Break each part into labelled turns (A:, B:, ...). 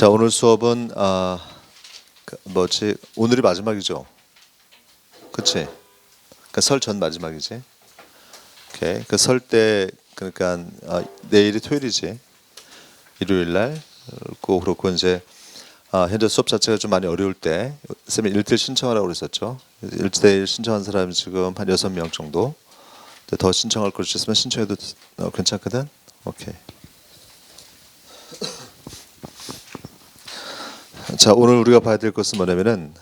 A: 자, 오늘 수업은 오늘이 마지막이죠. 그치? 그러니까 설 전 마지막이지. 오케이. 그 설 때 그러니까 내일이 토요일이지. 일요일 날. 그렇고 이제 현재 수업 자체가 좀 많이 어려울 때 쌤이 1대1 신청하라고 그랬었죠. 1대1 신청한 사람이 지금 한 6명 정도. 더 신청할 걸 있으면 신청해도 괜찮거든. 오케이. 자, 오늘 우리가 봐야 될 것은 뭐냐면은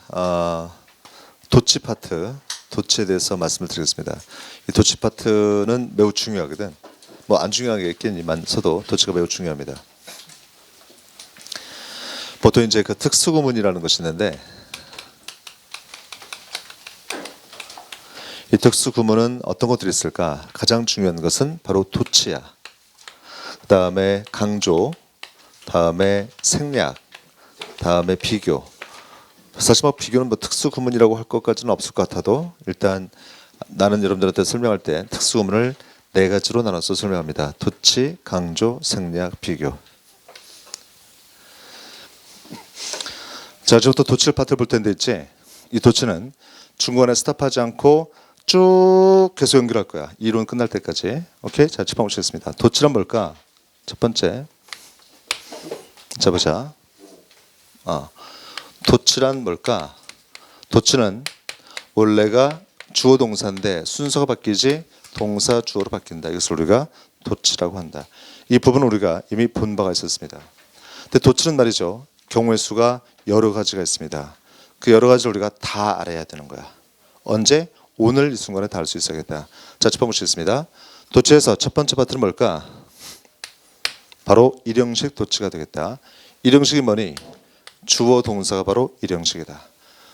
A: 도치 파트, 도치에 대해서 말씀을 드리겠습니다. 이 도치 파트는 매우 중요하거든. 뭐 안 중요한 게 있겠지만서도 도치가 매우 중요합니다. 보통 이제 그 특수구문이라는 것이 있는데 이 특수구문은 어떤 것들이 있을까? 가장 중요한 것은 바로 도치야. 그 다음에 강조, 다음에 생략, 다음에 비교. 사실 뭐 비교는 뭐 특수구문이라고 할 것까지는 없을 것 같아도 일단 나는 여러분들한테 설명할 때 특수구문을 4가지로 나눠서 설명합니다. 도치, 강조, 생략, 비교. 자, 지금부터 도치를 파트를 볼 텐데 있지? 이 도치는 중간에 스탑하지 않고 쭉 계속 연결할 거야. 이 이론 끝날 때까지. 오케이? 자, 짚어보시겠습니다. 도치란 뭘까? 첫 번째. 자, 보자. 도치란 뭘까? 도치는 원래가 주어 동사인데 순서가 바뀌지 동사 주어로 바뀐다. 이것을 우리가 도치라고 한다. 이 부분은 우리가 이미 본 바가 있었습니다. 근데 도치는 말이죠. 경우의 수가 여러 가지가 있습니다. 그 여러 가지를 우리가 다 알아야 되는 거야. 언제? 오늘 이 순간에 다 알 수 있어야겠다. 자, 짚어보시겠습니다. 도치에서 첫 번째 파트는 뭘까? 바로 일형식 도치가 되겠다. 일형식이 뭐니? 주어 동사가 바로 일형식이다.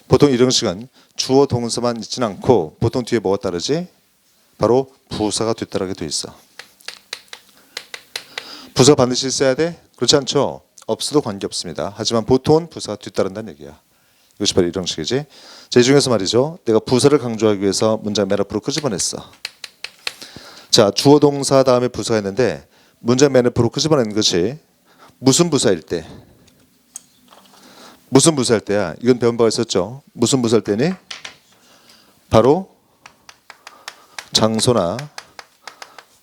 A: 보통 일형식은 주어 동사만 있지는 않고 보통 뒤에 뭐가 따르지? 바로 부사가 뒤따르게 돼 있어. 부사가 반드시 있어야 돼? 그렇지 않죠? 없어도 관계없습니다. 하지만 보통은 부사가 뒤따른다는 얘기야. 이것이 바로 일형식이지. 자, 이 중에서 말이죠. 내가 부사를 강조하기 위해서 문장 맨 앞으로 끄집어냈어. 자, 주어 동사 다음에 부사가 있는데 문장 맨 앞으로 끄집어낸 것이 무슨 부사일 때? 무슨 부사일 때야? 이건 배운 바가 있었죠. 무슨 부사일 때니? 바로 장소나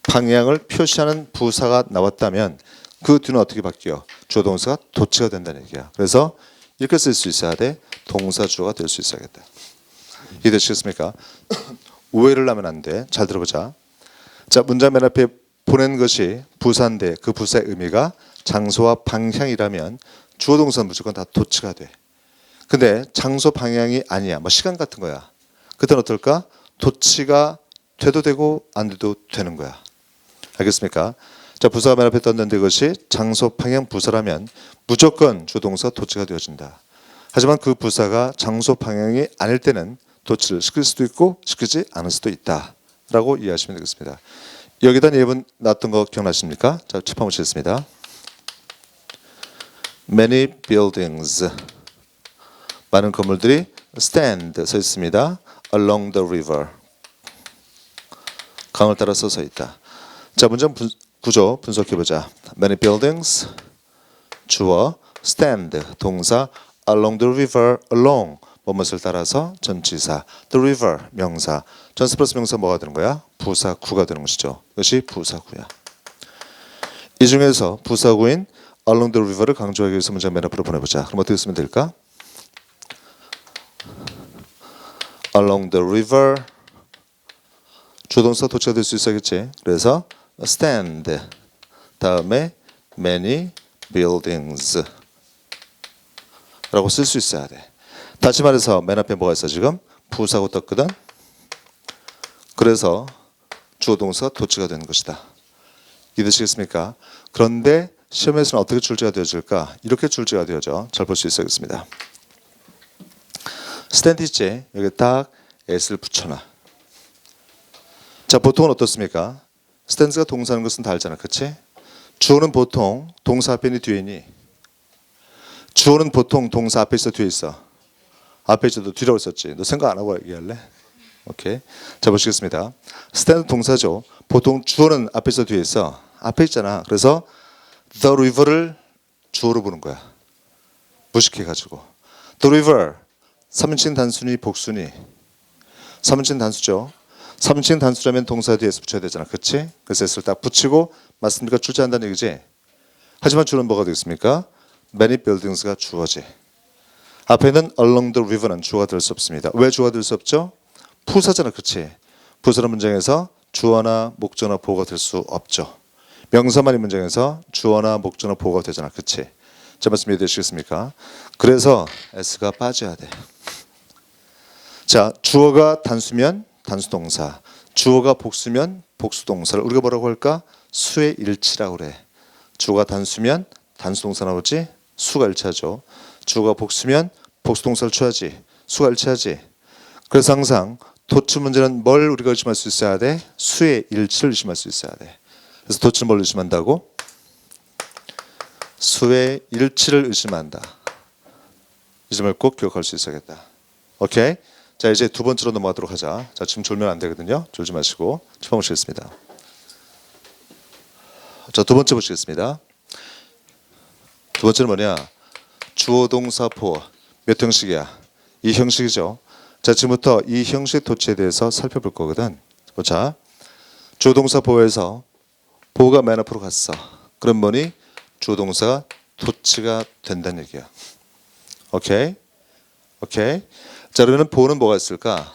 A: 방향을 표시하는 부사가 나왔다면 그 뒤는 어떻게 바뀌어? 주어 동사가 도치가 된다는 얘기야. 그래서 이렇게 쓸 수 있어야 돼. 동사 주어가 될 수 있어야겠다. 이해되시겠습니까? 오해를 하면 안 돼. 잘 들어보자. 자, 문장 맨 앞에 보낸 것이 부사인데 그 부사의 의미가 장소와 방향이라면 주어 동사는 무조건 다 도치가 돼. 근데 장소 방향이 아니야. 뭐 시간 같은 거야. 그때는 어떨까? 도치가 돼도 되고 안 돼도 되는 거야. 알겠습니까? 자, 부사가 맨 앞에 떴는데 그것이 장소 방향 부사라면 무조건 주어 동사 도치가 되어진다. 하지만 그 부사가 장소 방향이 아닐 때는 도치를 시킬 수도 있고 시키지 않을 수도 있다. 라고 이해하시면 되겠습니다. 여기다 예문 나왔던 거 기억나십니까? 자, 짚어보시겠습니다. Many buildings. 많은 건물들이 stand 서 있습니다. Along the river. 강을 따라서 서 있다. 자, 문장 구조 분석해 보자. Many buildings 주어 stand 동사 along the river along 뭐뭇을 따라서 전치사 the river 명사 전치 플러스 명사 뭐가 되는 거야? 부사구가 되는 것이죠. 이것이 부사구야. 이 중에서 부사구인 along the river를 강조하기 위해서 문장 맨 앞으로 보내보자. 그럼 어떻게 쓰면 될까? along the river 주동사 도치가 될 수 있어야겠지. 그래서 stand 다음에 many buildings 라고 쓸 수 있어야 돼. 다시 말해서 맨 앞에 뭐가 있어 지금? 부사고 떴거든. 그래서 주어 동사가 도치가 되는 것이다. 이해되시겠습니까? 그런데 시험에서는 어떻게 출제가 되어질까? 이렇게 출제가 되어져. 잘 볼 수 있어야겠습니다. stand 있지? 여기 딱 s를 붙여놔. 자, 보통은 어떻습니까? stand가 동사하는 것은 다 알잖아. 그치? 주어는 보통 동사 앞에 있니 뒤에 있니? 주어는 보통 동사 앞에 있어 뒤에 있어? 앞에 있어도 뒤라고 썼지. 너 생각 안 하고 얘기할래? 오케이. 자, 보시겠습니다. stand 동사죠. 보통 주어는 앞에 있어 뒤에 있어? 앞에 있잖아. 그래서 the river를 주어로 보는 거야. 무식해가지고. The river. 3인칭 단순히 복순이. 3인칭 단수죠. 3인칭 단수라면 동사 뒤에서 붙여야 되잖아. 그렇지? 그래서 S를 딱 붙이고 맞습니까? 출제한다는 얘기지. 하지만 주는 뭐가 되겠습니까? Many buildings가 주어지. 앞에는 along the river는 주어가 될 수 없습니다. 왜 주어가 될 수 없죠? 부사잖아. 그렇지? 부사라는 문장에서 주어나 목적어나 보어가 될 수 없죠. 명사만 이 문장에서 주어나 목적어나 보어가 되잖아. 그렇지? 제 말씀 이해되시겠습니까? 그래서 S가 빠져야 돼. 자, 주어가 단수면 단수동사, 주어가 복수면 복수동사를 우리가 뭐라고 할까? 수의 일치라고 그래. 주어가 단수면 단수동사 나오지? 수가 일치하죠. 주어가 복수면 복수동사를 취하지. 수가 일치하지. 그래서 항상 도출 문제는 뭘 우리가 의심할 수 있어야 돼? 수의 일치를 의심할 수 있어야 돼. 그래서 도출은 뭘 의심한다고? 수의 일치를 의심한다. 이 점을 꼭 기억할 수 있어야겠다. 오케이? 자, 이제 두 번째로 넘어가도록 하자. 자, 지금 졸면 안 되거든요. 졸지 마시고 처음 보시겠습니다. 자, 두 번째 보시겠습니다. 두 번째는 뭐냐? 주어 동사 보어. 몇 형식이야? 이 형식이죠. 자, 지금부터 이 형식 도치에 대해서 살펴볼 거거든. 보자. 주어 동사 보어에서 보어가 맨 앞으로 갔어. 그럼 뭐니? 주어 동사가 도치가 된다는 얘기야. 오케이? 오케이? 자, 그러면 보어는 뭐가 있을까?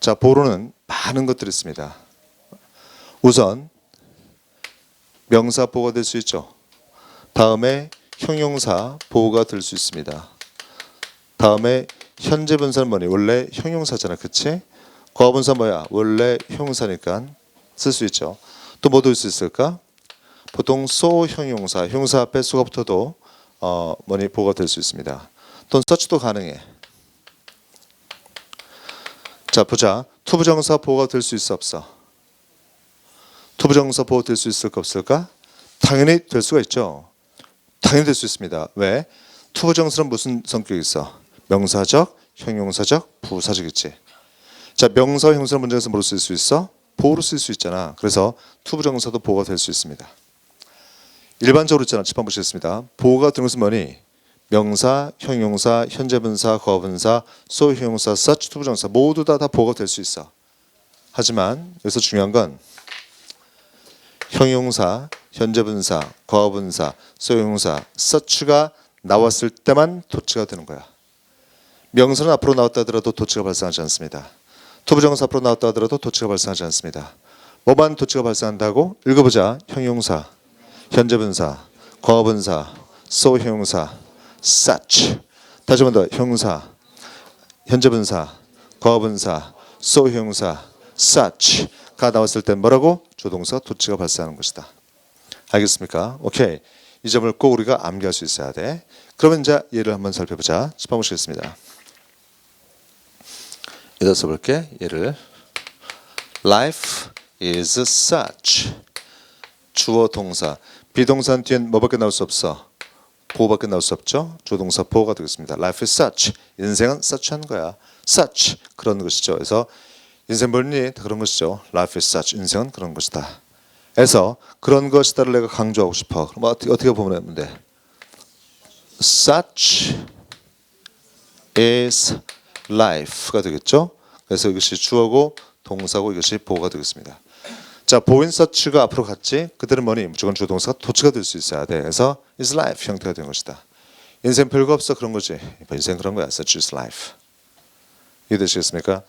A: 자, 보어는 많은 것들이 있습니다. 우선 명사 보어가 될 수 있죠. 다음에 형용사 보어가 될 수 있습니다. 다음에 현재 분사는 뭐니? 원래 형용사잖아. 그치? 과거분사 뭐야? 원래 형용사니까 쓸 수 있죠. 또 뭐 될 수 있을까? 보통 so 형용사, 형용사 앞에 so가 붙어도 뭐니? 보어가 될 수 있습니다. 또는 such도 가능해. 자, 보자. 투부정사 보어가 될 수 있어 없어? 투부정사 보어 될 수 있을까 없을까? 당연히 될 수가 있죠. 당연히 될 수 있습니다. 왜? 투부정사는 무슨 성격이 있어? 명사적, 형용사적, 부사적이지. 자, 명사, 형용사 문장에서 뭐로 쓸 수 있어? 보어로 쓸 수 있잖아. 그래서 투부정사도 보어가 될 수 있습니다. 일반적으로 있잖아. 칠판 보시겠습니다. 보어가 되는 것은 뭐니? 명사, 형용사, 현재분사, 거분사, 소형용사, such, 투부정사 모두 다 보어가 될 수 있어. 하지만 여기서 중요한 건 형용사, 현재분사, 거분사, 소형용사, such가 나왔을 때만 도치가 되는 거야. 명사는 앞으로 나왔다 하더라도 도치가 발생하지 않습니다. 투부정사 앞으로 나왔다 하더라도 도치가 발생하지 않습니다. 뭐만 도치가 발생한다고? 읽어보자. 형용사, 현재분사, 거분사, 소형용사, such. 다시 한 번 더. 형용사, 현재분사, 거분사, 소형용사, such가 나왔을 때 뭐라고? 조동사 도치가 발생하는 것이다. 알겠습니까? 오케이. 이 점을 꼭 우리가 암기할 수 있어야 돼. 그러면 이제 예를 한번 살펴보자. 짚어 보시겠습니다. 여기다 써볼게. 예를 Life is such. 주어 동사. 비동사는 뒤엔 뭐밖에 나올 수 없어? 보어밖에 나올 수 없죠. 주어동사 보어가 되겠습니다. Life is such. 인생은 such한 거야. such 그런 것이죠. 그래서 인생 뭐니? 다 그런 것이죠. Life is such. 인생은 그런 것이다. 그래서 그런 것이다를 내가 강조하고 싶어. 그럼 어떻게 보면 돼? Such is life가 되겠죠. 그래서 이것이 주어고 동사고 이것이 보어가 되겠습니다. 자, 보인 such가 앞으로 갔지. 그들은 뭐니? 무조건 주어동사가 도치가 될 수 있어야 돼. 그래서 is life 형태가 되는 것이다. 인생 별거 없어 그런 거지. 인생 그런 거야. Such is life. 이해되시겠습니까?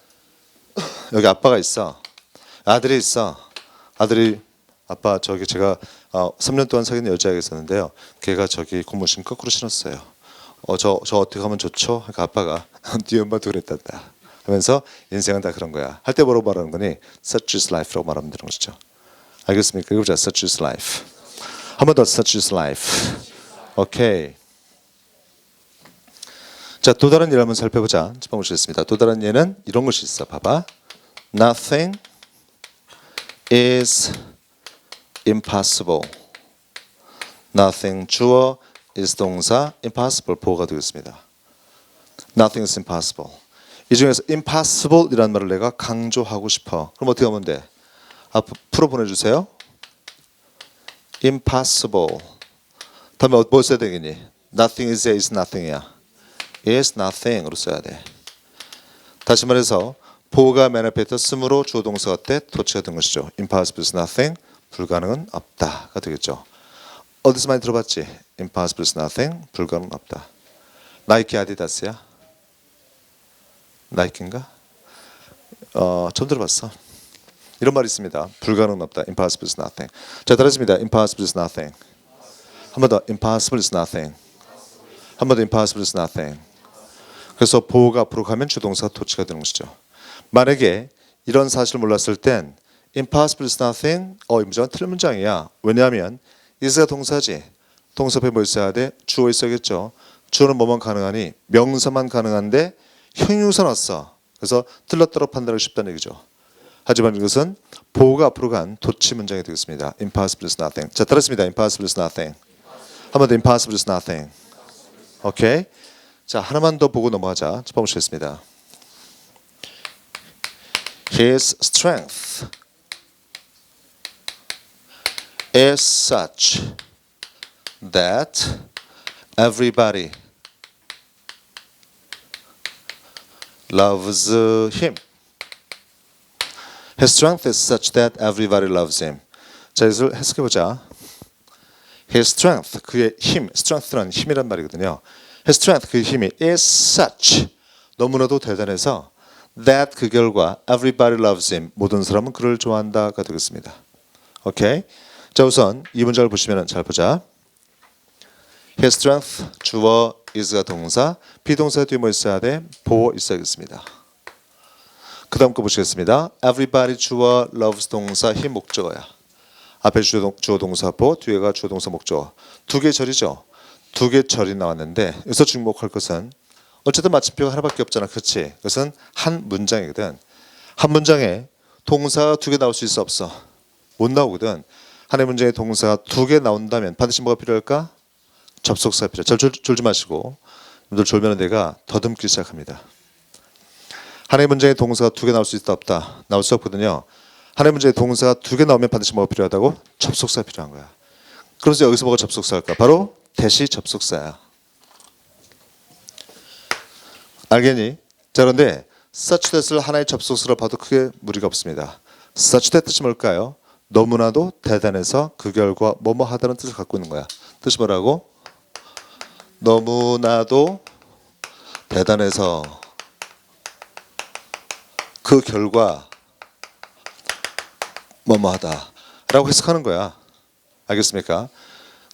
A: 여기 아빠가 있어. 아들이 있어. 아들이 아빠 저기 제가 3년 동안 사귄 여자애가 있었는데요. 걔가 저기 고무신 거꾸로 신었어요. 저 어떻게 하면 좋죠? 그러니까 아빠가 네 엄마도 그랬단다 하면서 인생은 다 그런 거야. 할 때 뭐라고 말하는 거니? Such is life라고 말하면 되는 것이죠. 알겠습니까? 이거 보자. Such is life. 한 번 더 Such is life. 오케이. 자, 또 다른 예를 한번 살펴보자. 짚어 보시겠습니다. 또 다른 예는 이런 것이 있어. 봐봐. Nothing is impossible. Nothing 주어 is 동사 impossible 보어가 되겠습니다. Nothing is impossible. 이 중에서 impossible 이라는 말을 내가 강조하고 싶어. 그럼 어떻게 하면 돼? 앞으로 보내주세요. impossible. 다음에 뭐 써야 되겠니? Nothing is nothing이야. is nothing으로 써야 돼. 다시 말해서 보호가 맨 앞에 있었으므로 주어 동사가 때 도치가 된 것이죠. impossible is nothing, 불가능은 없다가 되겠죠. 어디서 많이 들어봤지? impossible is nothing, 불가능은 없다. 나이키 아디다스야? 나이키인가? 처음 들어봤어. 이런 말이 있습니다. 불가능은 없다. impossible is nothing. 자, 따라했습니다. impossible is nothing. 한 번 더. impossible is nothing. 한 번 더. impossible is nothing. 그래서 보호가 앞으로 가면 주동사가 도치가 되는 것이죠. 만약에 이런 사실을 몰랐을 땐 impossible is nothing, 이 문장은 틀린 문장이야. 왜냐하면 is가 동사지. 동사 앞에 뭐 있어야 돼? 주어 있어야겠죠. 주어는 뭐만 가능하니? 명사만 가능한데 형용사 넣었어. 그래서 틀렸다고 판단하기 쉽다는 얘기죠. 하지만 이것은 보호가 앞으로 간 도치 문장이 되겠습니다. impossible is nothing. 자, 따라했습니다. impossible is nothing. 한 번 더. impossible is nothing. 오케이. 자, 하나만 더 보고 넘어가자. 첫 번째 보시겠습니다. His strength is such that everybody loves him. His strength is such that everybody loves him. 자, 이것을 해석해 보자. His strength, 그의 힘, strength는 힘이란 말이거든요. His strength, 그의 힘이 is such, 너무나도 대단해서 that 그 결과 everybody loves him, 모든 사람은 그를 좋아한다가 되겠습니다. 오케이. 자, 우선 이 문장을 보시면 잘 보자. His strength, 주어, is가 동사, 비동사 뒤에 뭐 있어야 돼? 보호 있어야겠습니다. 그 다음 거 보시겠습니다. everybody 주어, loves 동사, he 목적어야. 앞에 주어 동사 보, 뒤에가 주어 동사 목적어. 두 개 절이죠. 두 개 절이 나왔는데 여기서 주목할 것은 어쨌든 마침표가 하나밖에 없잖아. 그렇지? 그것은 한 문장이거든. 한 문장에 동사가 두 개 나올 수 있어 없어? 못 나오거든. 하나의 문장에 동사가 두 개 나온다면 반드시 뭐가 필요할까? 접속사가 필요해. 졸지 마시고 여러분들 졸면 내가 더듬기 시작합니다. 하나의 문장에 동사가 두 개 나올 수 있다 없다? 나올 수 없거든요. 하나의 문장에 동사가 두 개 나오면 반드시 뭐가 필요하다고? 접속사가 필요한 거야. 그래서 여기서 뭐가 접속사일까? 바로 대시 접속사야. 알겠니? 자, 그런데 such that을 하나의 접속사로 봐도 크게 무리가 없습니다. such that 뜻이 뭘까요? 너무나도 대단해서 그 결과 뭐뭐 하다는 뜻을 갖고 있는 거야. 뜻이 뭐라고? 너무나도 대단해서 그 결과 뭐뭐하다 라고 해석하는 거야. 알겠습니까?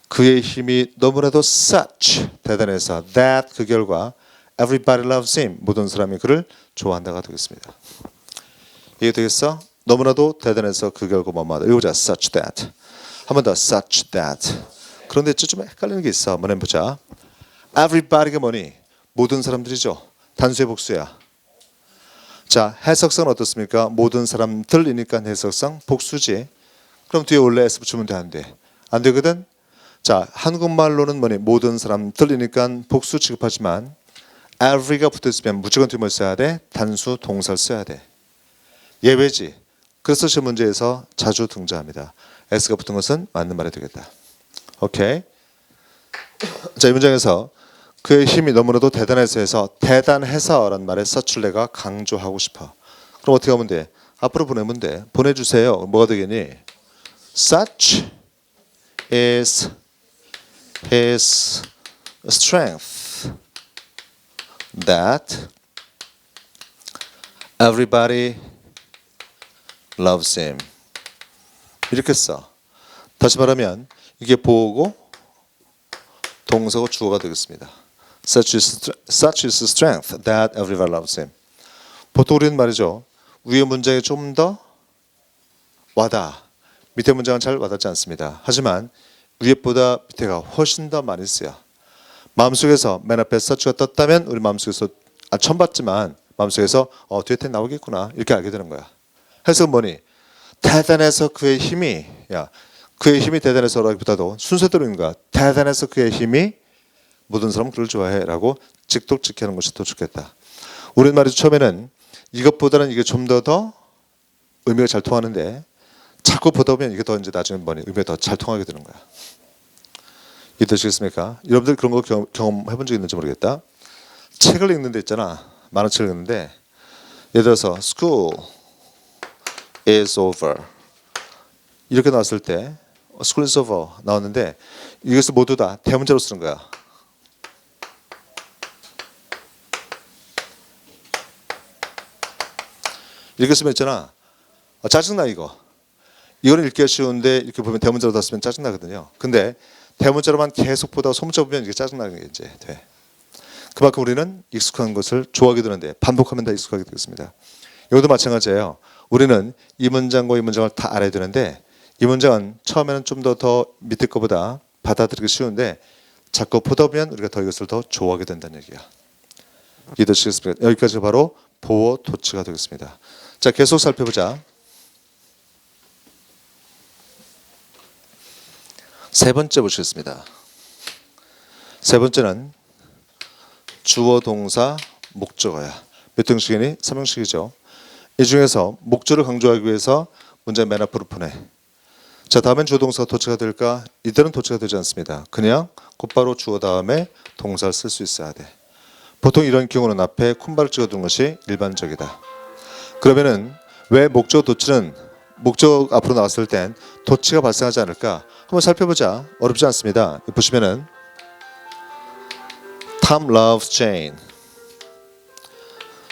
A: 그의 힘이 너무나도 such 대단해서 that 그 결과 everybody loves him 모든 사람이 그를 좋아한다가 되겠습니다. 이게 되겠어? 너무나도 대단해서 그 결과 뭐뭐하다. 이거 보자. such that. 한 번 더. such that. 그런데 좀 헷갈리는 게 있어. 한번 해보자. everybody가 뭐니? 모든 사람들이죠. 단수의 복수야. 자, 해석성은 어떻습니까? 모든 사람들이니까 해석성 복수지. 그럼 뒤에 원래 S 붙이면 돼, 안 돼? 안 되거든? 자, 한국말로는 뭐니? 모든 사람들이니까 복수 취급하지만 every가 붙어있으면 무조건 뒤에 뭘 써야 돼? 단수 동사를 써야 돼. 예외지. 그래서 시 문제에서 자주 등장합니다. S가 붙은 것은 맞는 말이 되겠다. 오케이. 자, 이 문장에서 그의 힘이 너무나도 대단해서 해서 대단해서라는 말에 such를 내가 강조하고 싶어. 그럼 어떻게 하면 돼? 앞으로 보내면 돼. 보내주세요. 뭐가 되겠니? Such is his strength that everybody loves him. 이렇게 써. 다시 말하면 이게 보호고 동사고 주어가 되겠습니다. Such is strength that everyone loves him. 보통 우리는 말이죠. 위의 문장에 좀 더 와닿아. 밑에 문장은 잘 와닿지 않습니다. 하지만 위에보다 밑에가 훨씬 더 많이 쓰여. 마음속에서 맨 앞에 such가 떴다면 우리 마음속에서 처음 봤지만 마음속에서 뒤에 나오겠구나 이렇게 알게 되는 거야. 해석은 뭐니? 대단해서 그의 힘이 그의 힘이 대단해서라기보다도 순서대로 있는 거야. 대단해서 그의 힘이 모든 사람은 그를 좋아해라고 직독직하는 것이 더 좋겠다. 우리는 말이죠. 처음에는 이것보다는 이게 좀 더 의미가 잘 통하는데 자꾸 보다 보면 이게 더 이제 나중에 뭐니 의미가 더 잘 통하게 되는 거야. 이해되시겠습니까? 여러분들 그런 거 경험해 본 적 있는지 모르겠다. 책을 읽는 데 있잖아. 만화책을 읽는데 예를 들어서 school is over 이렇게 나왔을 때 school is over 나왔는데 이것을 모두 다 대문자로 쓰는 거야. 이렇게 쓰면 있잖아. 짜증나 이거. 이거는 읽기가 쉬운데 이렇게 보면 대문자로 다 쓰면 짜증나거든요. 근데 대문자로만 계속 보다가 소문자 보면 이게 짜증나는 게 이제 돼. 그만큼 우리는 익숙한 것을 좋아하게 되는데 반복하면 다 익숙하게 되겠습니다. 이것도 마찬가지예요. 우리는 이 문장과 이 문장을 다 알아야 되는데 이 문장은 처음에는 좀 더 밑에 거보다 받아들이기 쉬운데 자꾸 보다 보면 우리가 더 이것을 더 좋아하게 된다는 얘기야. 이해되시겠습니까? 여기까지 바로 보어 도치가 되겠습니다. 자, 계속 살펴보자. 세 번째 보시겠습니다. 세 번째는 주어, 동사, 목적어야. 몇 형식이니? 3형식이죠. 이 중에서 목적어를 강조하기 위해서 문장 맨 앞으로 보내. 자, 다음엔 주어, 동사가 도치가 될까? 이들은 도치가 되지 않습니다. 그냥 곧바로 주어 다음에 동사를 쓸 수 있어야 돼. 보통 이런 경우는 앞에 콤마를 찍어두는 것이 일반적이다. 그러면은 왜 목적어 도치는 목적 앞으로 나왔을 땐 도치가 발생하지 않을까? 한번 살펴보자. 어렵지 않습니다. 보시면은 Tom loves Jane.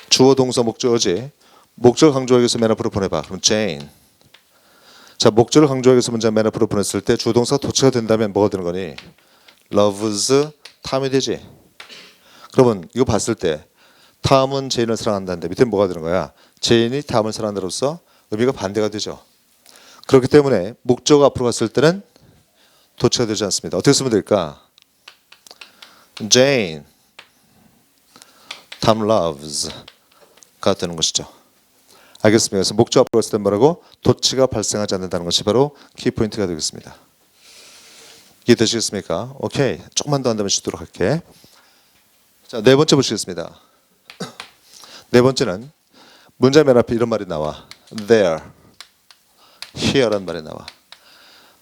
A: 주어, 동사, 목적어지. 목적을 강조하기 위해서 맨 앞으로 보내봐. 그럼 Jane. 자, 목적을 강조하기 위해서 문장 맨 앞으로 보냈을 때 주어, 동사가 도치가 된다면 뭐가 되는 거니? loves Tom이 되지. 그러면 이거 봤을 때 탐은 제인을 사랑한다는데 밑에 뭐가 되는 거야? 제인이 탐을 사랑한다로서 의미가 반대가 되죠. 그렇기 때문에 목적 앞으로 갔을 때는 도치가 되지 않습니다. 어떻게 쓰면 될까? Jane, Tom loves가 되는 것이죠. 알겠습니다. 그래서 목적 앞으로 갔을 때 뭐라고? 도치가 발생하지 않는다는 것이 바로 키포인트가 되겠습니다. 이해되시겠습니까? 오케이. 조금만 더 한다면 쉬도록 할게. 자, 네 번째 보시겠습니다. 네 번째는 문장 맨 앞에 이런 말이 나와. There, here라는 말이 나와.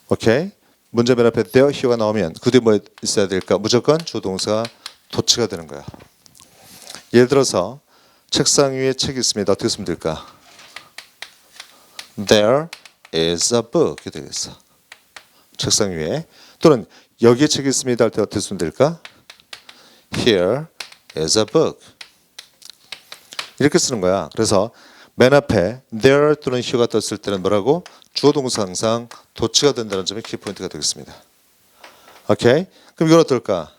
A: 오케이. 문장 맨 앞에 there, here가 나오면 그 뒤에 뭐 있어야 될까? 무조건 주동사가 도치가 되는 거야. 예를 들어서 책상 위에 책이 있습니다. 어떻게 쓰면 될까? There is a book 이렇게 되겠어. 책상 위에. 또는 여기에 책이 있습니다 할 때 어떻게 쓰면 될까? Here is a book. 이렇게 쓰는 거야. 그래서 맨 앞에 there 또는 here가 떴을 때는 뭐라고? 주어 동사 항상 도치가 된다는 점이 키포인트가 되겠습니다. 오케이? 그럼 이건 어떨까?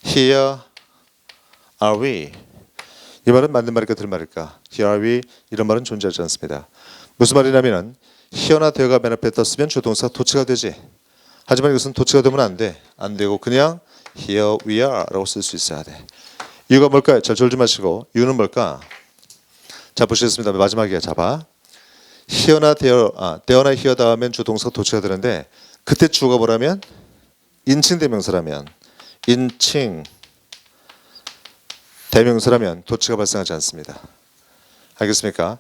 A: Here are we. 이 말은 맞는 말일까 틀린 말일까? Here are we. 이런 말은 존재하지 않습니다. 무슨 말이냐면은 here나 there가 맨 앞에 떴으면 주어 동사 도치가 되지. 하지만 이것은 도치가 되면 안 돼. 안 되고 그냥 Here we are 라고 쓸 수 있어야 돼. 이유가 뭘까요? 자, 졸지 마시고. 이유는 뭘까? 자, 보시겠습니다. 마지막이야. 잡아. here나 there, there나 here 다음엔 주동사 도치가 되는데 그때 주어가 뭐라면? 인칭 대명사라면 인칭 대명사라면 도치가 발생하지 않습니다. 알겠습니까?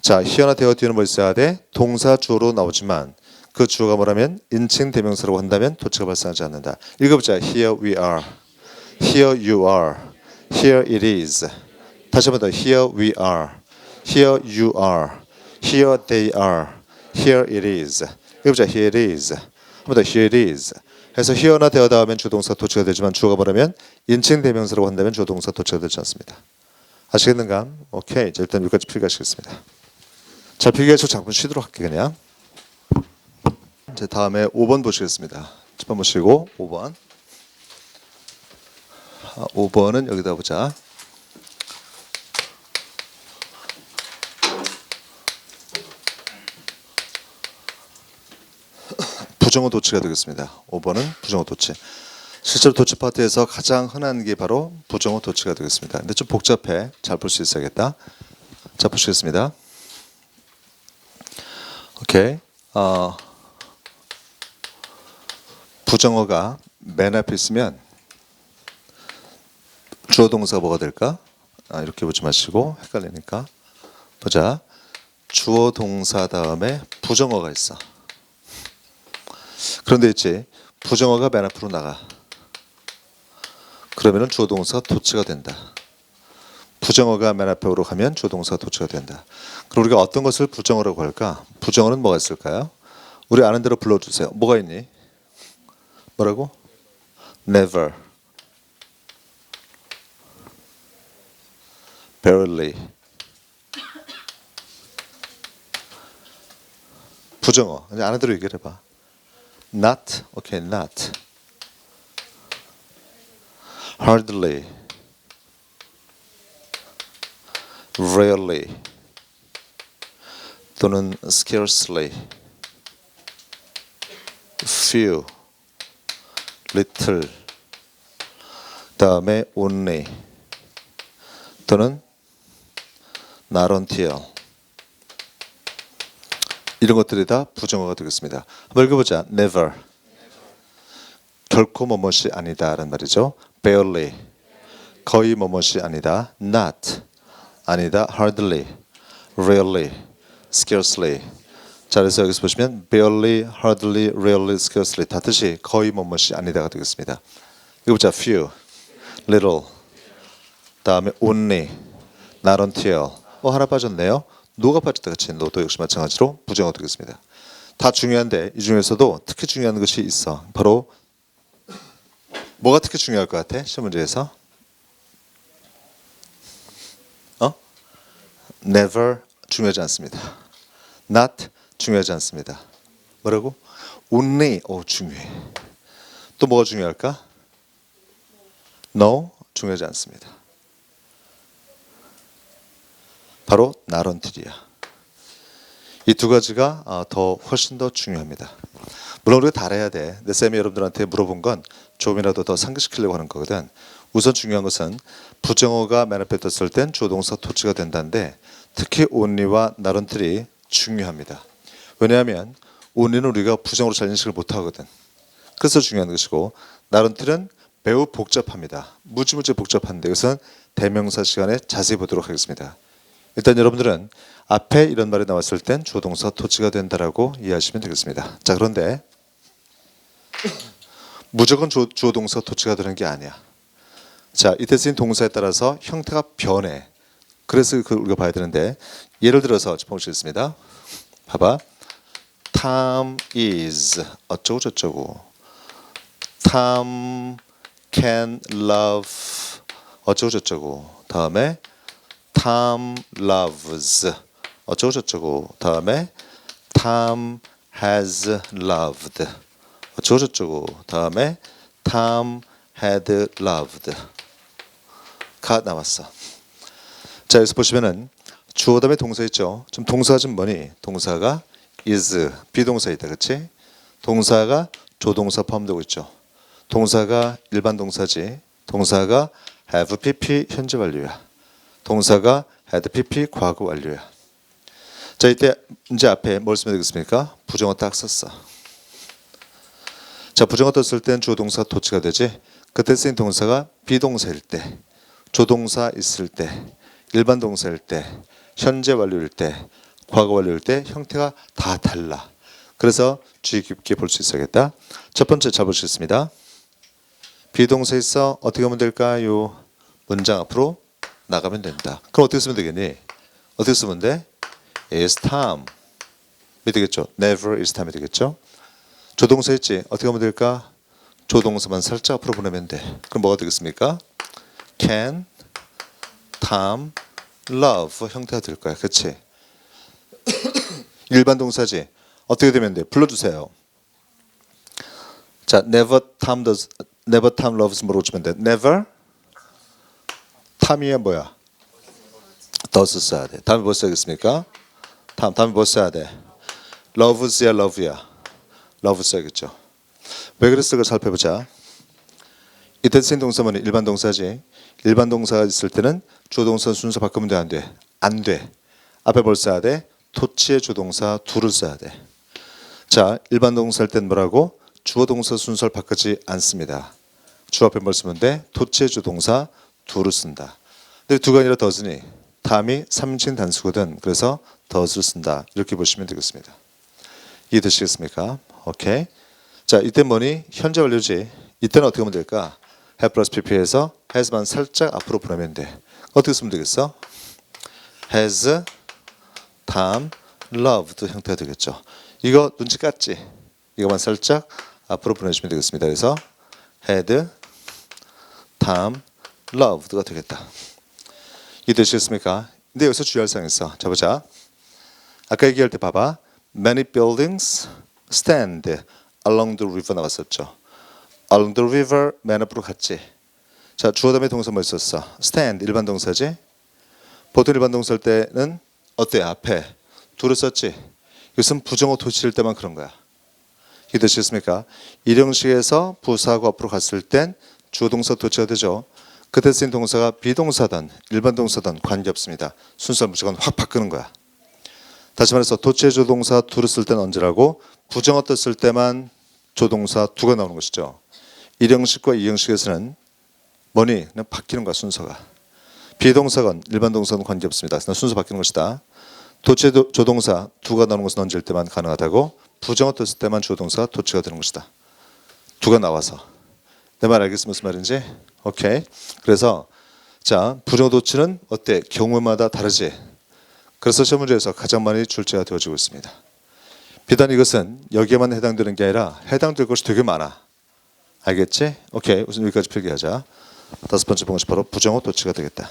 A: 자, here나 there 뒤에는 뭐 있어야 돼? 동사 주어로 나오지만 그 주어가 뭐라면 인칭 대명사라고 한다면 도치가 발생하지 않는다. 읽어보자. Here we are. Here you are. Here it is. 다시 한번 더. Here we are. Here you are. Here they are. Here it is. 읽어보자. Here it is. 한번 더. Here it is. 그래서 here나 there 다음엔 주동사 도치가 되지만 주어가 뭐라면 인칭 대명사라고 한다면 주동사 도치가 되지 않습니다. 아시겠는가? 오케이. 자, 일단 여기까지 필기하시겠습니다. 자, 필기해서 잠깐 쉬도록 할게 그냥. 이제 다음에 5번 보시겠습니다. 10번 보시고 5번. 5번은 여기다 보자. 부정어 도치가 되겠습니다. 5번은 부정어 도치. 실제로 도치 파트에서 가장 흔한 게 바로 부정어 도치가 되겠습니다. 근데 좀 복잡해. 잘 볼 수 있어야겠다. 자, 보시겠습니다. 오케이. 부정어가 맨 앞에 있으면 주어 동사가 뭐가 될까? 이렇게 보지 마시고 헷갈리니까 보자. 주어 동사 다음에 부정어가 있어. 그런데 있지 부정어가 맨 앞으로 나가. 그러면은 주어 동사가 도치가 된다. 부정어가 맨 앞으로 가면 주어 동사가 도치가 된다. 그럼 우리가 어떤 것을 부정어라고 할까? 부정어는 뭐가 있을까요? 우리 아는 대로 불러주세요. 뭐가 있니? 뭐라고? Never, barely. 부정어. 그냥 아는 대로 얘기를 해봐. Not, okay, not. Hardly, rarely, 또는 scarcely, few, little, 다음에 only, 또는 not until. 이런 것들이 다 부정어가 되겠습니다. 한번 읽어보자. Never, 결코 뭐뭇이 아니다라는 말이죠. Barely, 거의 뭐뭇이 아니다. Not, 아니다. Hardly, rarely, scarcely. 자, 그래서 여기서 보시면 barely, hardly, rarely, scarcely 다 뜻이 거의 뭐뭇이 아니다가 되겠습니다. 이거 보자. Few, little, 다음에 only, not until. 하나 빠졌네요. no가 빠졌다. 같이 no도 역시 마찬가지로 부정어 되겠습니다. 다 중요한데 이 중에서도 특히 중요한 것이 있어. 바로 뭐가 특히 중요할 것 같아? 시험 문제에서? Never 중요하지 않습니다. Not 중요하지 않습니다. 뭐라고? Only 중요해. 또 뭐가 중요할까? No 중요하지 않습니다. 바로 not until이야. 이 두 가지가 훨씬 더 중요합니다. 물론 우리가 다 알아야 돼. 근데 쌤이 여러분들한테 물어본 건 조금이라도 더 상기시키려고 하는 거거든. 우선 중요한 것은 부정어가 맨 앞에 떴을 땐 주어 동사 도치가 된다는데 특히 only와 not until이 중요합니다. 왜냐하면 only는 우리가 부정어로 잘 인식을 못하거든. 그래서 중요한 것이고 not until은 매우 복잡합니다. 무지무지 복잡한데 이것은 대명사 시간에 자세히 보도록 하겠습니다. 일단 여러분들은 앞에 이런 말이 나왔을 땐 주어 동사 도치가 된다라고 이해하시면 되겠습니다. 자, 그런데 무조건 주어 동사 도치가 되는 게 아니야. 자, 이때 쓰인 동사에 따라서 형태가 변해. 그래서 우리가 봐야 되는데 예를 들어서 보시겠습니다. 봐봐. Tom is 어쩌고 저쩌고. Tom can love 어쩌고 저쩌고. 다음에 Tom loves 어쩌고 저쩌고. 다음에 Tom has loved 어쩌고 저쩌고. 다음에 Tom had loved 가 나왔어. 자, 여기서 보시면은 주어 다음에 동사 있죠. 지금 동사가 좀 뭐니? 동사가 is 비동사이다. 그렇지? 동사가 조동사 포함되고 있죠. 동사가 일반 동사지. 동사가 have pp 현재 완료야. 동사가 had pp 과거 완료야. 자, 이때 이제 앞에 뭘 쓰면 되겠습니까? 부정어 딱 썼어. 자, 부정어 떴을 땐 주어 동사 도치가 되지. 그때 쓰인 동사가 비동사일 때, 조동사 있을 때, 일반 동사일 때, 현재 완료일 때, 과거 완료일 때 형태가 다 달라. 그래서 주의 깊게 볼 수 있어야겠다. 첫 번째 잘 보시겠습니다. 비동사 있어 어떻게 하면 될까요? 문장 앞으로 나가면 된다. 그럼 어떻게 쓰면 되겠니? 어떻게 쓰면 돼? is Tom 이 되겠죠. never is Tom이 되겠죠. 조동사 있지. 어떻게 하면 될까? 조동사만 살짝 앞으로 보내면 돼. 그럼 뭐가 되겠습니까? Can Tom love 형태가 될 거야. 그렇지? 일반 동사지. 어떻게 되면 돼? 불러주세요. 자, never Tom loves 뭐로 주면 돼? never Tom이야 뭐야? does 써야 돼. 다음에 뭐 써야겠습니까? 다음에 뭐 써야 돼? loves야 love야? love 써야겠죠. 왜 그랬을까 살펴보자. 이때 쓰인 동사는 일반 동사지. 일반 동사가 있을 때는 주어 동사 순서 바꾸면 돼, 안 돼? 안 돼. 앞에 뭘 써야 돼? 토치의 주동사 do를 써야 돼. 자, 일반 동사일 땐 뭐라고? 주어 동사 순서를 바꾸지 않습니다. 주 앞에 뭘 쓰면 돼? 토치의 주동사 do를 쓴다. 근데 두가 아니라 does니? 다음이 3인칭 단수거든. 그래서 does를 쓴다. 이렇게 보시면 되겠습니다. 이해되시겠습니까? 오케이. 자, 이때 뭐니? 현재 완료지. 이때는 어떻게 하면 될까? have 플러스 pp에서 has만 살짝 앞으로 보내면 돼. 어떻게 쓰면 되겠어? has 다음 loved 형태가 되겠죠. 이거 눈치 깠지? 이거만 살짝 앞으로 보내주시면 되겠습니다. 그래서 had 다음 loved가 되겠다. 이해되시겠습니까? 근데 여기서 주의할 사항이 있어. 자 보자. 아까 얘기할 때 봐봐. Many buildings stand along the river 나왔었죠. Along the river man 앞으로 갔지. 자 주어 다음에 동사 뭐 있었어? stand 일반 동사지. 보통 일반 동사 할 때는 어때? 앞에 do를 썼지. 이것은 부정어 도치일 때만 그런 거야. 이해되시겠습니까? 일형식에서 부사하고 앞으로 갔을 땐 주어 동사 도치가 되죠. 그때 쓰인 동사가 비동사든 일반 동사든 관계없습니다. 순서를 무조건 확 바꾸는 거야. 다시 말해서 도치의 조동사 do를 쓸 때는 언제라고? 부정어 떴을 때만 조동사 do가 나오는 것이죠. 일형식과 이형식에서는 뭐니? 그냥 바뀌는 거야 순서가. 비동사건 일반 동사건 관계없습니다. 그냥 순서 바뀌는 것이다. 도치의 조동사 do가 나오는 것은 언제일 때만 가능하다고? 부정어 떴을 때만 조동사 도치가 되는 것이다. do가 나와서. 내 말 알겠어 무슨 말인지? 오케이. 그래서 자 부정어 도치는 어때? 경우마다 다르지. 그래서 시험 문제에서 가장 많이 출제가 되어지고 있습니다. 비단 이것은 여기에만 해당되는 게 아니라 해당될 것이 되게 많아. 알겠지? 오케이. 우선 여기까지 필기하자. 다섯 번째 방식 바로 부정어 도치가 되겠다.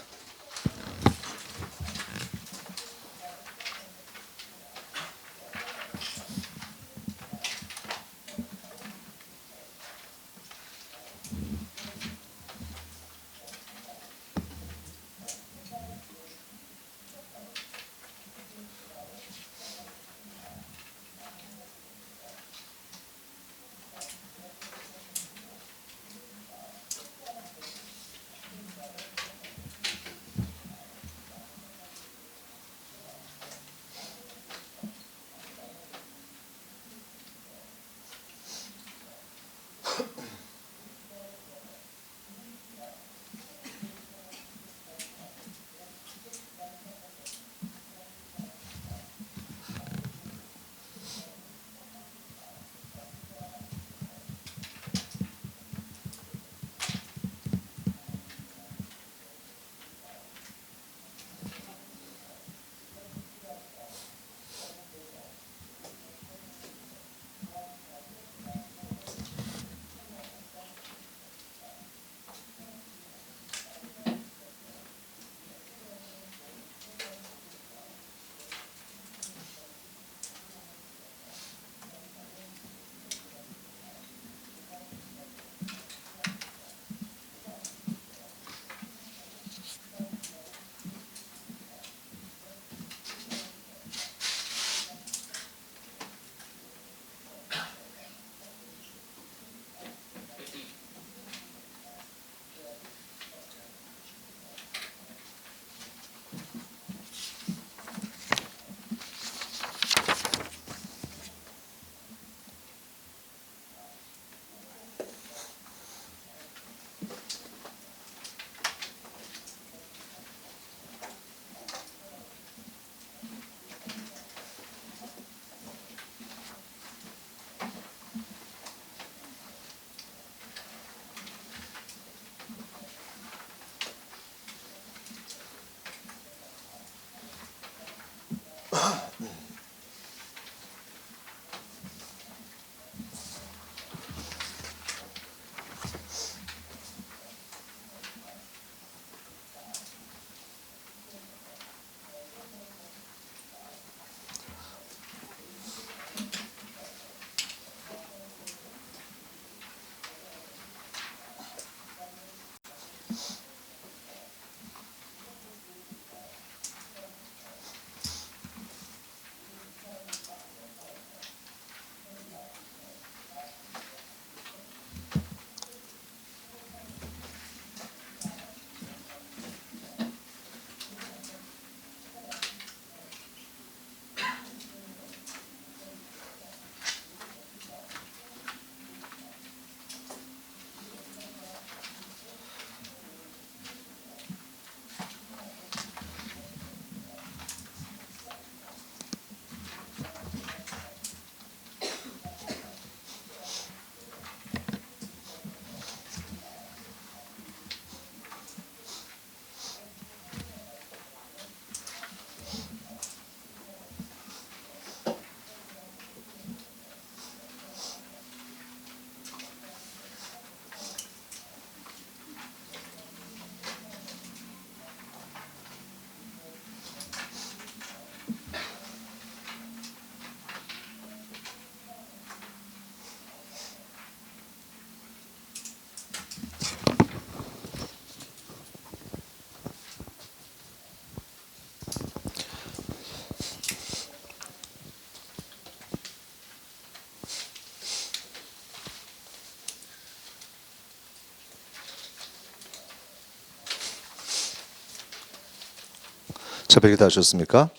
A: 자, 100개 다 하셨습니까?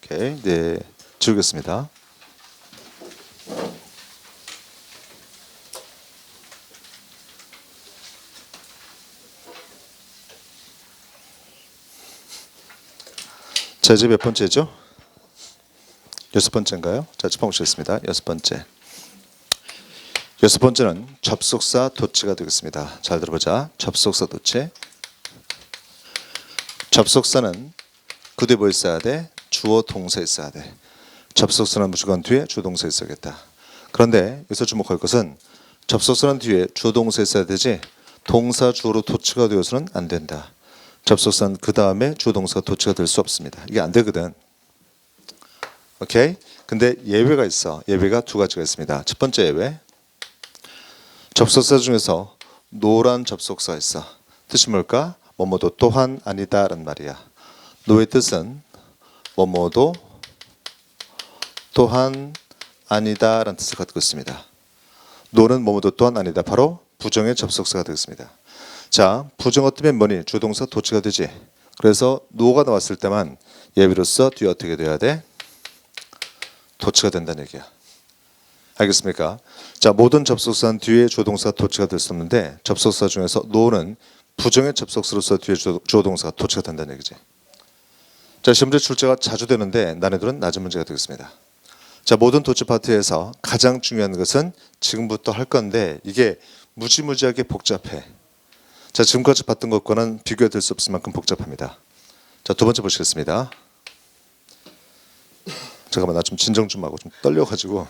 A: 오케이. 네. 지우겠습니다. 자, 이제 몇 번째죠? 6번째인가요? 자, 짚어보시겠습니다. 6번째. 6번째는 접속사 도치가 되겠습니다. 잘 들어보자. 접속사 도치. 접속사는 그 뒤에 뭐 있어야 돼? 주어 동사 있어야 돼. 접속사는 무조건 뒤에 주어 동사 있어야겠다. 그런데 여기서 주목할 것은 접속사는 뒤에 주어 동사 있어야 되지 동사 주어로 도치가 되어서는 안 된다. 접속사는 그 다음에 주어 동사가 도치가 될 수 없습니다. 이게 안 되거든. 오케이? 근데 예외가 있어. 예외가 두 가지가 있습니다. 첫 번째 예외. 접속사 중에서 노란 접속사가 있어. 뜻이 뭘까? 뭐뭐도 또한 아니다 라는 말이야. 노의 뜻은 뭐뭐도 또한 아니다 라는 뜻을 갖고 있습니다. 노는 뭐뭐도 또한 아니다. 바로 부정의 접속사가 되겠습니다. 자, 부정어 뜨면 뭐니? 주동사 도치가 되지. 그래서 노가 나왔을 때만 예비로서 뒤에 어떻게 돼야 돼? 도치가 된다는 얘기야. 알겠습니까? 자, 모든 접속사는 뒤에 주동사 도치가 될 수 없는데 접속사 중에서 노는 부정의 접속사로서 뒤에 주어동사가 도치가 된다는 얘기지. 자, 시험제 출제가 자주 되는데 난이도는 낮은 문제가 되겠습니다. 자, 모든 도치 파트에서 가장 중요한 것은 지금부터 할 건데 이게 무지무지하게 복잡해. 자, 지금까지 봤던 것과는 비교가 될 수 없을 만큼 복잡합니다. 자, 두 번째 보시겠습니다. 잠깐만, 나 좀 진정 좀 하고 좀 떨려가지고.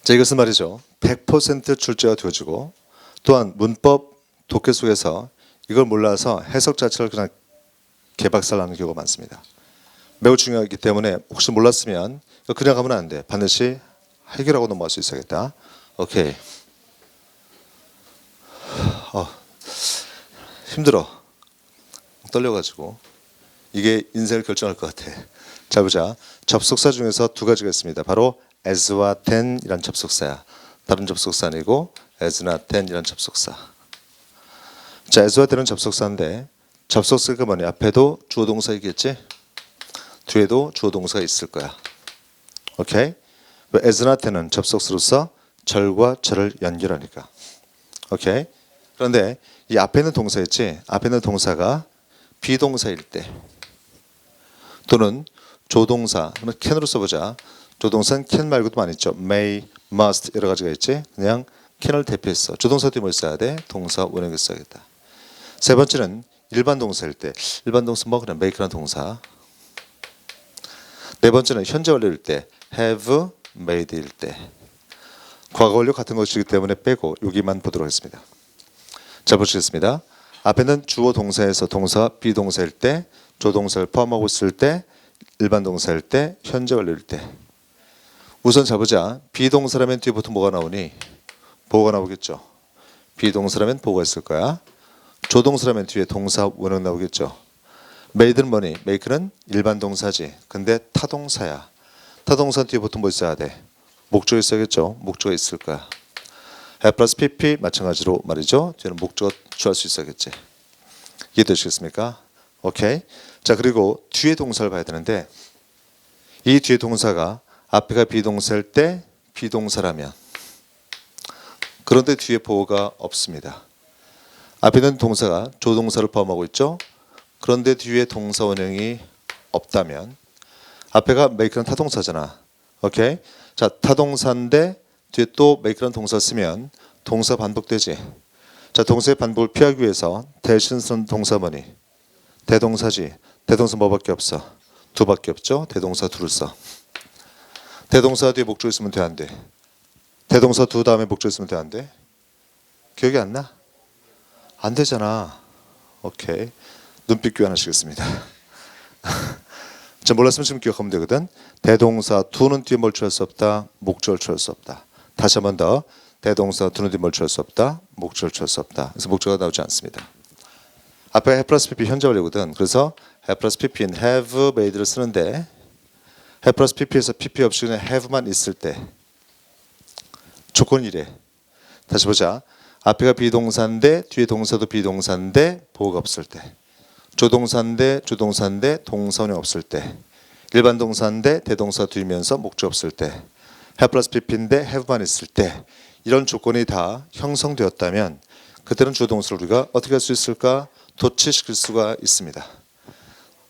A: 자, 이것은 말이죠. 100% 출제가 되어지고 또한 문법 독해 속에서 이걸 몰라서 해석 자체를 그냥 개박살나는 경우가 많습니다. 매우 중요하기 때문에 혹시 몰랐으면 이거 그냥 가면 안 돼. 반드시 해결하고 넘어갈 수 있어야겠다. 오케이. 힘들어. 떨려가지고. 이게 인생을 결정할 것 같아. 자, 보자. 접속사 중에서 두 가지가 있습니다. 바로 as와 than 이란 접속사야. 다른 접속사 아니고 as나 than 이란 접속사. 자, as와 than은 접속사인데 접속사가 뭐냐? 앞에도 주어 동사이겠지? 뒤에도 주어 동사가 있을 거야. 오케이? 왜 as나 than은 접속사로서 절과 절을 연결하니까. 오케이? 그런데 이 앞에 있는 동사 있지? 앞에 있는 동사가 비동사일 때 또는 조동사, can으로 써보자. 조동사는 can 말고도 많이 있죠. may, must 여러 가지가 있지. 그냥 can을 대표했어. 조동사 뒤에 뭘 써야 돼? 동사 원형을 써야겠다. 세 번째는 일반 동사일 때. 일반 동사 뭐 그냥 make라는 동사. 네 번째는 현재 완료일 때. have made일 때. 과거 완료 같은 것이기 때문에 빼고 여기만 보도록 하겠습니다. 자, 보시겠습니다. 앞에는 주어 동사에서 동사 비동사일 때, 조동사를 포함하고 있을 때, 일반 동사일 때, 현재 완료일 때. 우선 잘 보자. 비동사라면 뒤부터 뭐가 나오니? 보호가 나오겠죠. 비동사라면 보호가 있을 거야. 조동사라면 뒤에 동사 원형 나오겠죠. made는 뭐니? make는 일반 동사지. 근데 타동사야. 타동사 뒤에 보통 뭐 있어야 돼? 목적이 있어야겠죠. 목적이 있을 거야. have 플러스 pp 마찬가지로 말이죠. 뒤에는 목적어 취할 수 있어야겠지. 이해되시겠습니까? 오케이. 자, 그리고 뒤에 동사를 봐야 되는데 이 뒤에 동사가 앞에가 비동사일 때 비동사라면 그런데 뒤에 보호가 없습니다. 앞에 있는 동사가 조동사를 포함하고 있죠. 그런데 뒤에 동사 원형이 없다면 앞에가 make는 타동사잖아. 오케이. 자, 타동사인데 뒤에 또 make라는 동사 쓰면 동사 반복되지. 자, 동사의 반복을 피하기 위해서 대신 쓰는 동사 뭐니? 대동사지. 대동사 뭐밖에 없어? 두 밖에 없죠. 대동사 둘을 써. 대동사 뒤에 목적 있으면 돼, 안 돼? 대동사 두 다음에 목적 있으면 돼, 안 돼? 기억이 안 나? 안 되잖아. 오케이. 눈빛 교환하시겠습니다. 자, 몰랐으면 지금 기억하면 되거든. 대동사 두는 뒤에 뭘 취할 수 없다. 목적을 취할 수 없다. 다시 한 번 더. 대동사 두는 뒤에 뭘 취할 수 없다. 목적을 취할 수 없다. 그래서 목적어가 나오지 않습니다. 앞에 have 플러스 pp 현재 완료거든. 그래서 have 플러스 pp는 have made를 쓰는데 have 플러스 pp에서 pp 없이 그냥 have만 있을 때 조건이 이래. 다시 보자. 앞에가 비동사인데 뒤에 동사도 비동사인데 보호가 없을 때. 조동사인데 동사원형 없을 때, 일반 동사인데 대동사 뒤면서 목적 없을 때, have 플러스 pp인데 have만 있을 때, 이런 조건이 다 형성되었다면 그때는 주어동사를 우리가 어떻게 할 수 있을까? 도치시킬 수가 있습니다.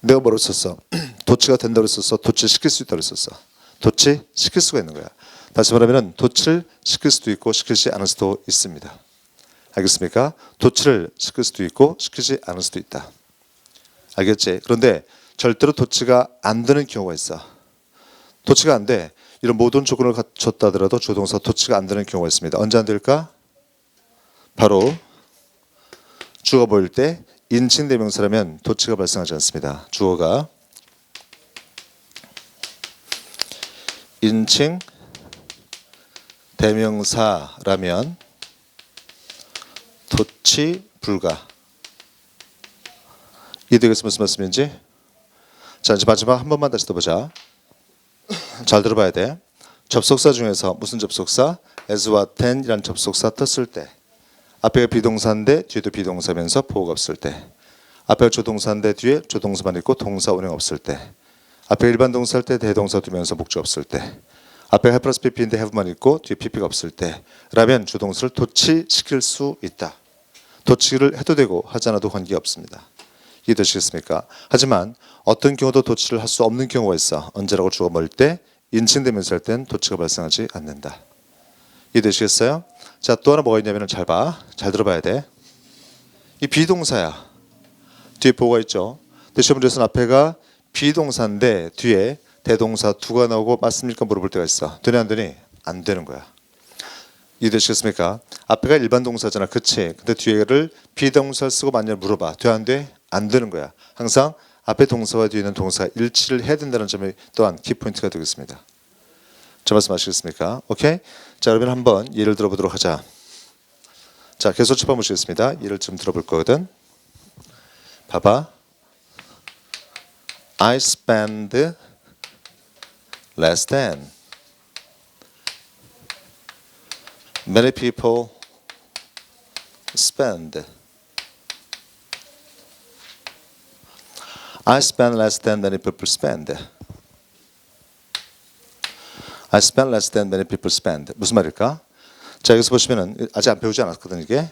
A: 내가 뭐라고 썼어? 도치가 된다고 썼어? 도치시킬 수 있다고 썼어? 도치시킬 수가 있는 거야. 다시 말하면 도치를 시킬 수도 있고 시키지 않을 수도 있습니다. 알겠습니까? 도치를 시킬 수도 있고 시키지 않을 수도 있다. 알겠지? 그런데 절대로 도치가 안 되는 경우가 있어. 도치가 안 돼. 이런 모든 조건을 갖췄다 하더라도 주어동사 도치가 안 되는 경우가 있습니다. 언제 안 될까? 바로 주어가 보일 때 인칭 대명사라면 도치가 발생하지 않습니다. 주어가 인칭 대명사라면 도치 불가. 이해되겠어? 무슨 말씀인지? 자, 이제 마지막 한 번만 다시 떠보자. 잘 들어봐야 돼. 접속사 중에서 무슨 접속사? as와 then이라는 접속사 떴을 때, 앞에가 비동사인데 뒤에도 비동사면서 보호가 없을 때, 앞에가 조동사인데 뒤에 조동사만 있고 동사 원형 없을 때, 앞에 일반 동사일 때 대동사 두면서 목적 없을 때, 앞에 have 플러스 pp인데 have만 있고 뒤에 pp가 없을 때 라면 주동사를 도치시킬 수 있다. 도치를 해도 되고 하지 않아도 관계가 없습니다. 이해되시겠습니까? 하지만 어떤 경우도 도치를 할 수 없는 경우가 있어. 언제라고 주어가 멀 때, 인칭되면서 할 땐 도치가 발생하지 않는다. 이해되시겠어요? 자, 또 하나 뭐가 있냐면 잘 봐. 잘 들어봐야 돼. 이 비동사야. 뒤에 보호가 있죠. 근데 시험 문제에서는 앞에가 비동사인데 뒤에 대동사 두가 나오고 맞습니까? 물어볼 때가 있어. 되냐 안 되니? 안 되는 거야. 이해되시겠습니까? 앞에가 일반 동사잖아. 그치? 근데 뒤에를 비동사를 쓰고 맞냐 물어봐. 돼 안 돼? 안 되는 거야. 항상 앞에 동사와 뒤에 있는 동사가 일치를 해야 된다는 점이 또한 키포인트가 되겠습니다. 저 말씀 아시겠습니까? 오케이? 자, 그러면 한번 예를 들어보도록 하자. 자, 계속 짚어 보시겠습니다. 예를 좀 들어볼 거거든. 봐봐. I spend less than. Many people spend. I spend less than many people spend. I spend less than many people spend. 무슨 말일까? 자, 여기서 보시면은 아직 안 배우지 않았거든 이게.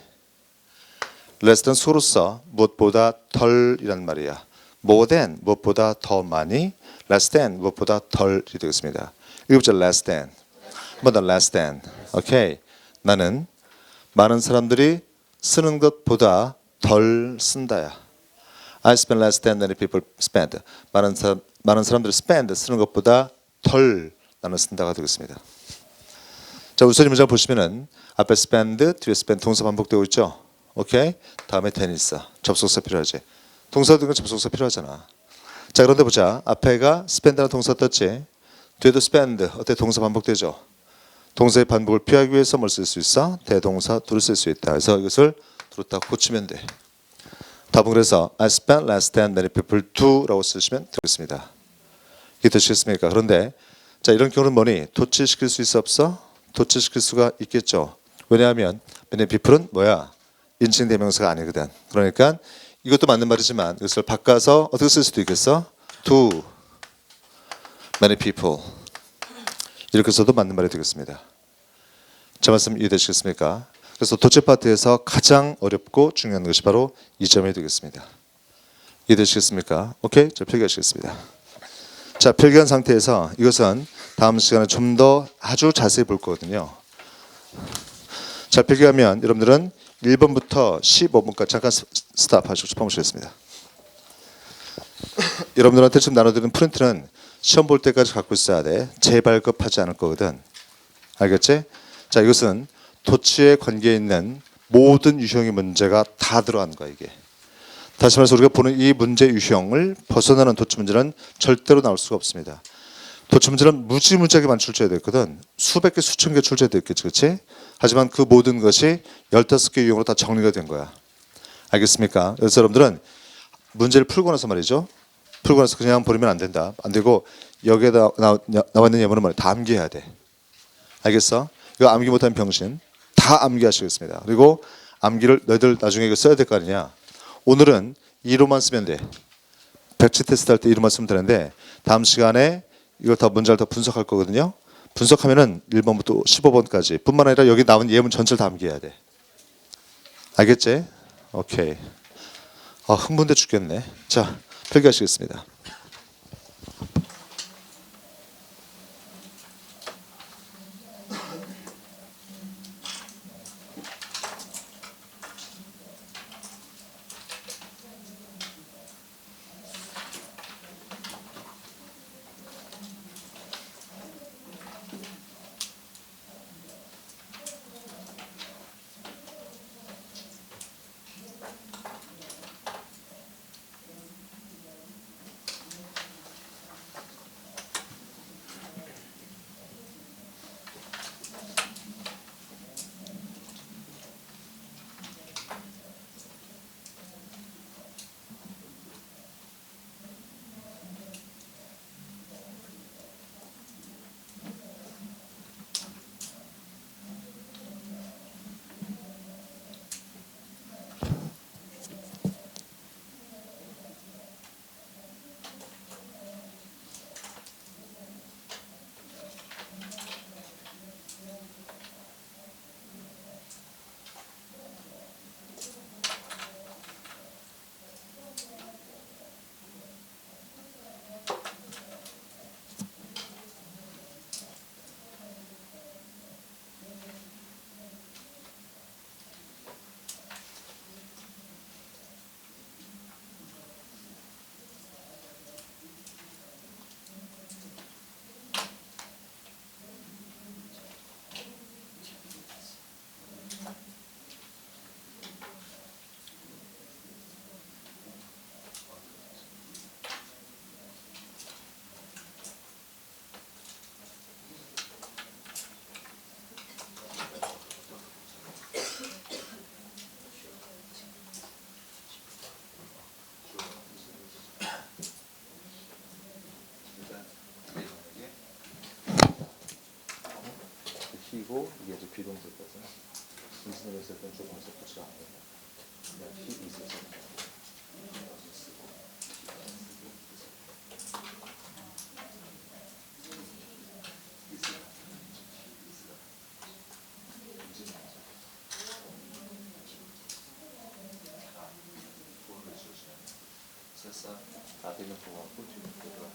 A: less than 소로서 무엇보다 덜이란 말이야. more than 무엇보다 더 많이, less than 무엇보다 덜이 되겠습니다. 읽어보자. less than. 한 번 더 less than. 오케이. 나는 많은 사람들이 쓰는 것보다 덜 쓴다야. I spend less than many people spend. 많은 사람들이 spend 쓰는 것보다 덜 나는 쓴다가 되겠습니다. 자, 우선 이 문장 보시면은 앞에 spend, 뒤에 spend 동사 반복되고 있죠. 오케이. 다음에 then 있어. 접속사 필요하지. 동사 등은 접속사 필요하잖아. 자, 그런데 보자. 앞에가 spend라는 동사 떴지. 뒤에도 spend. 어때? 동사 반복되죠. 동사의 반복을 피하기 위해서 뭘 쓸 수 있어? 대동사 둘을 쓸 수 있다. 그래서 이것을 둘을 다 고치면 돼. 답은 그래서 I spent less than many people do라고 쓰시면 되겠습니다. 이게 되시겠습니까? 그런데 자, 이런 경우는 뭐니? 도치시킬 수 있어 없어? 도치시킬 수가 있겠죠. 왜냐하면 many people은 뭐야? 인칭 대명사가 아니거든. 그러니까 이것도 맞는 말이지만 이것을 바꿔서 어떻게 쓸 수도 있겠어? Do many people 이렇게 써도 맞는 말이 되겠습니다. 제 말씀 이해되시겠습니까? 그래서 도치 파트에서 가장 어렵고 중요한 것이 바로 이 점이 되겠습니다. 이해되시겠습니까? 오케이? 자, 필기하시겠습니다. 자, 필기한 상태에서 이것은 다음 시간에 좀 더 아주 자세히 볼 거거든요. 자, 필기하면 여러분들은 1번부터 15번까지 잠깐 스탑하시고 짚어보시겠습니다. 여러분들한테 지금 나눠드리는 프린트는 시험 볼 때까지 갖고 있어야 돼. 재발급하지 않을 거거든. 알겠지? 자, 이것은 도치에 관계 있는 모든 유형의 문제가 다 들어간 거야 이게. 다시 말해서 우리가 보는 이 문제 유형을 벗어나는 도치 문제는 절대로 나올 수가 없습니다. 도치 문제는 무지무지하게 많이 출제되어 있거든. 수백 개, 수천 개 출제되어 있겠지, 그렇지? 하지만 그 모든 것이 15개 유형으로 다 정리가 된 거야. 알겠습니까? 그래서 여러분들은 문제를 풀고 나서 말이죠. 풀고 나서 그냥 버리면 안 된다. 안 되고 여기에 나와 있는 예문은 뭐냐? 다 암기해야 돼. 알겠어? 이거 암기 못하는 병신 다 암기하시겠습니다. 그리고 암기를 너희들 나중에 이거 써야 될 거 아니냐? 오늘은 이로만 쓰면 돼. 백지 테스트 할 때 이로만 쓰면 되는데 다음 시간에 이걸 더 문제를 더 분석할 거거든요. 분석하면은 1번부터 15번까지 뿐만 아니라 여기 나온 예문 전체를 다 암기해야 돼. 알겠지? 오케이. 아, 흥분돼 죽겠네. 자, 필기하시겠습니다. 희고 이게 이제 비동사거든. 무슨 했을 땐 조금 더 붙이가 안 된다. 그냥 희고 있어서 그래서 나대는 보고 뒤로 보고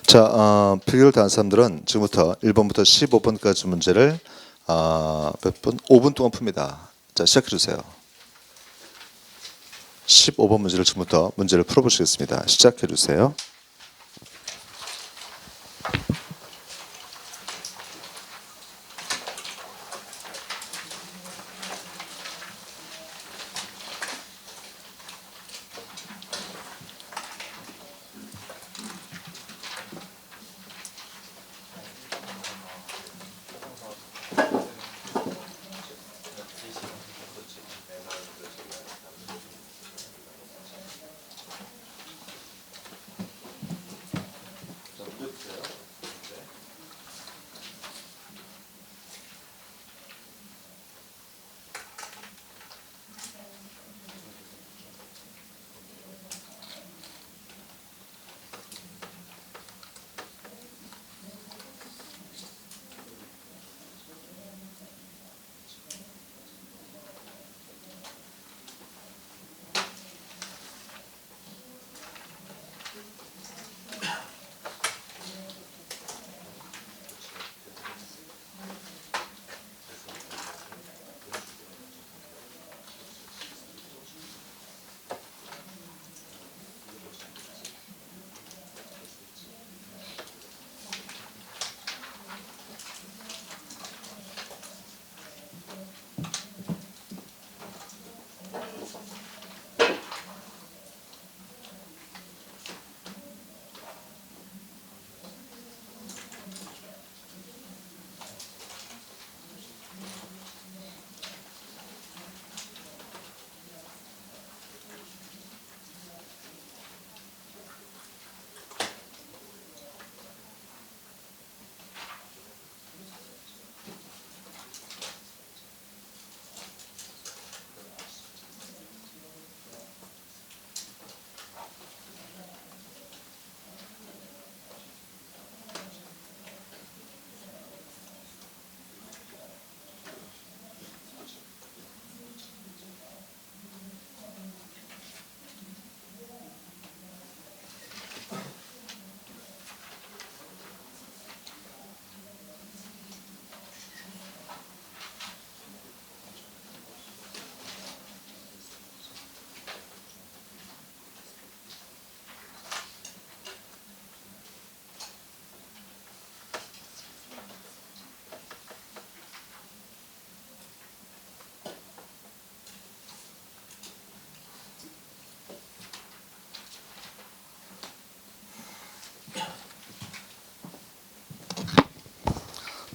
A: 자, 필기를 다 한 사람들은 지금부터 1번부터 15번까지 문제를 몇 분? 5분 동안 풉니다. 자, 시작해 주세요. 15번 문제를 지금부터 문제를 풀어보시겠습니다. 시작해 주세요.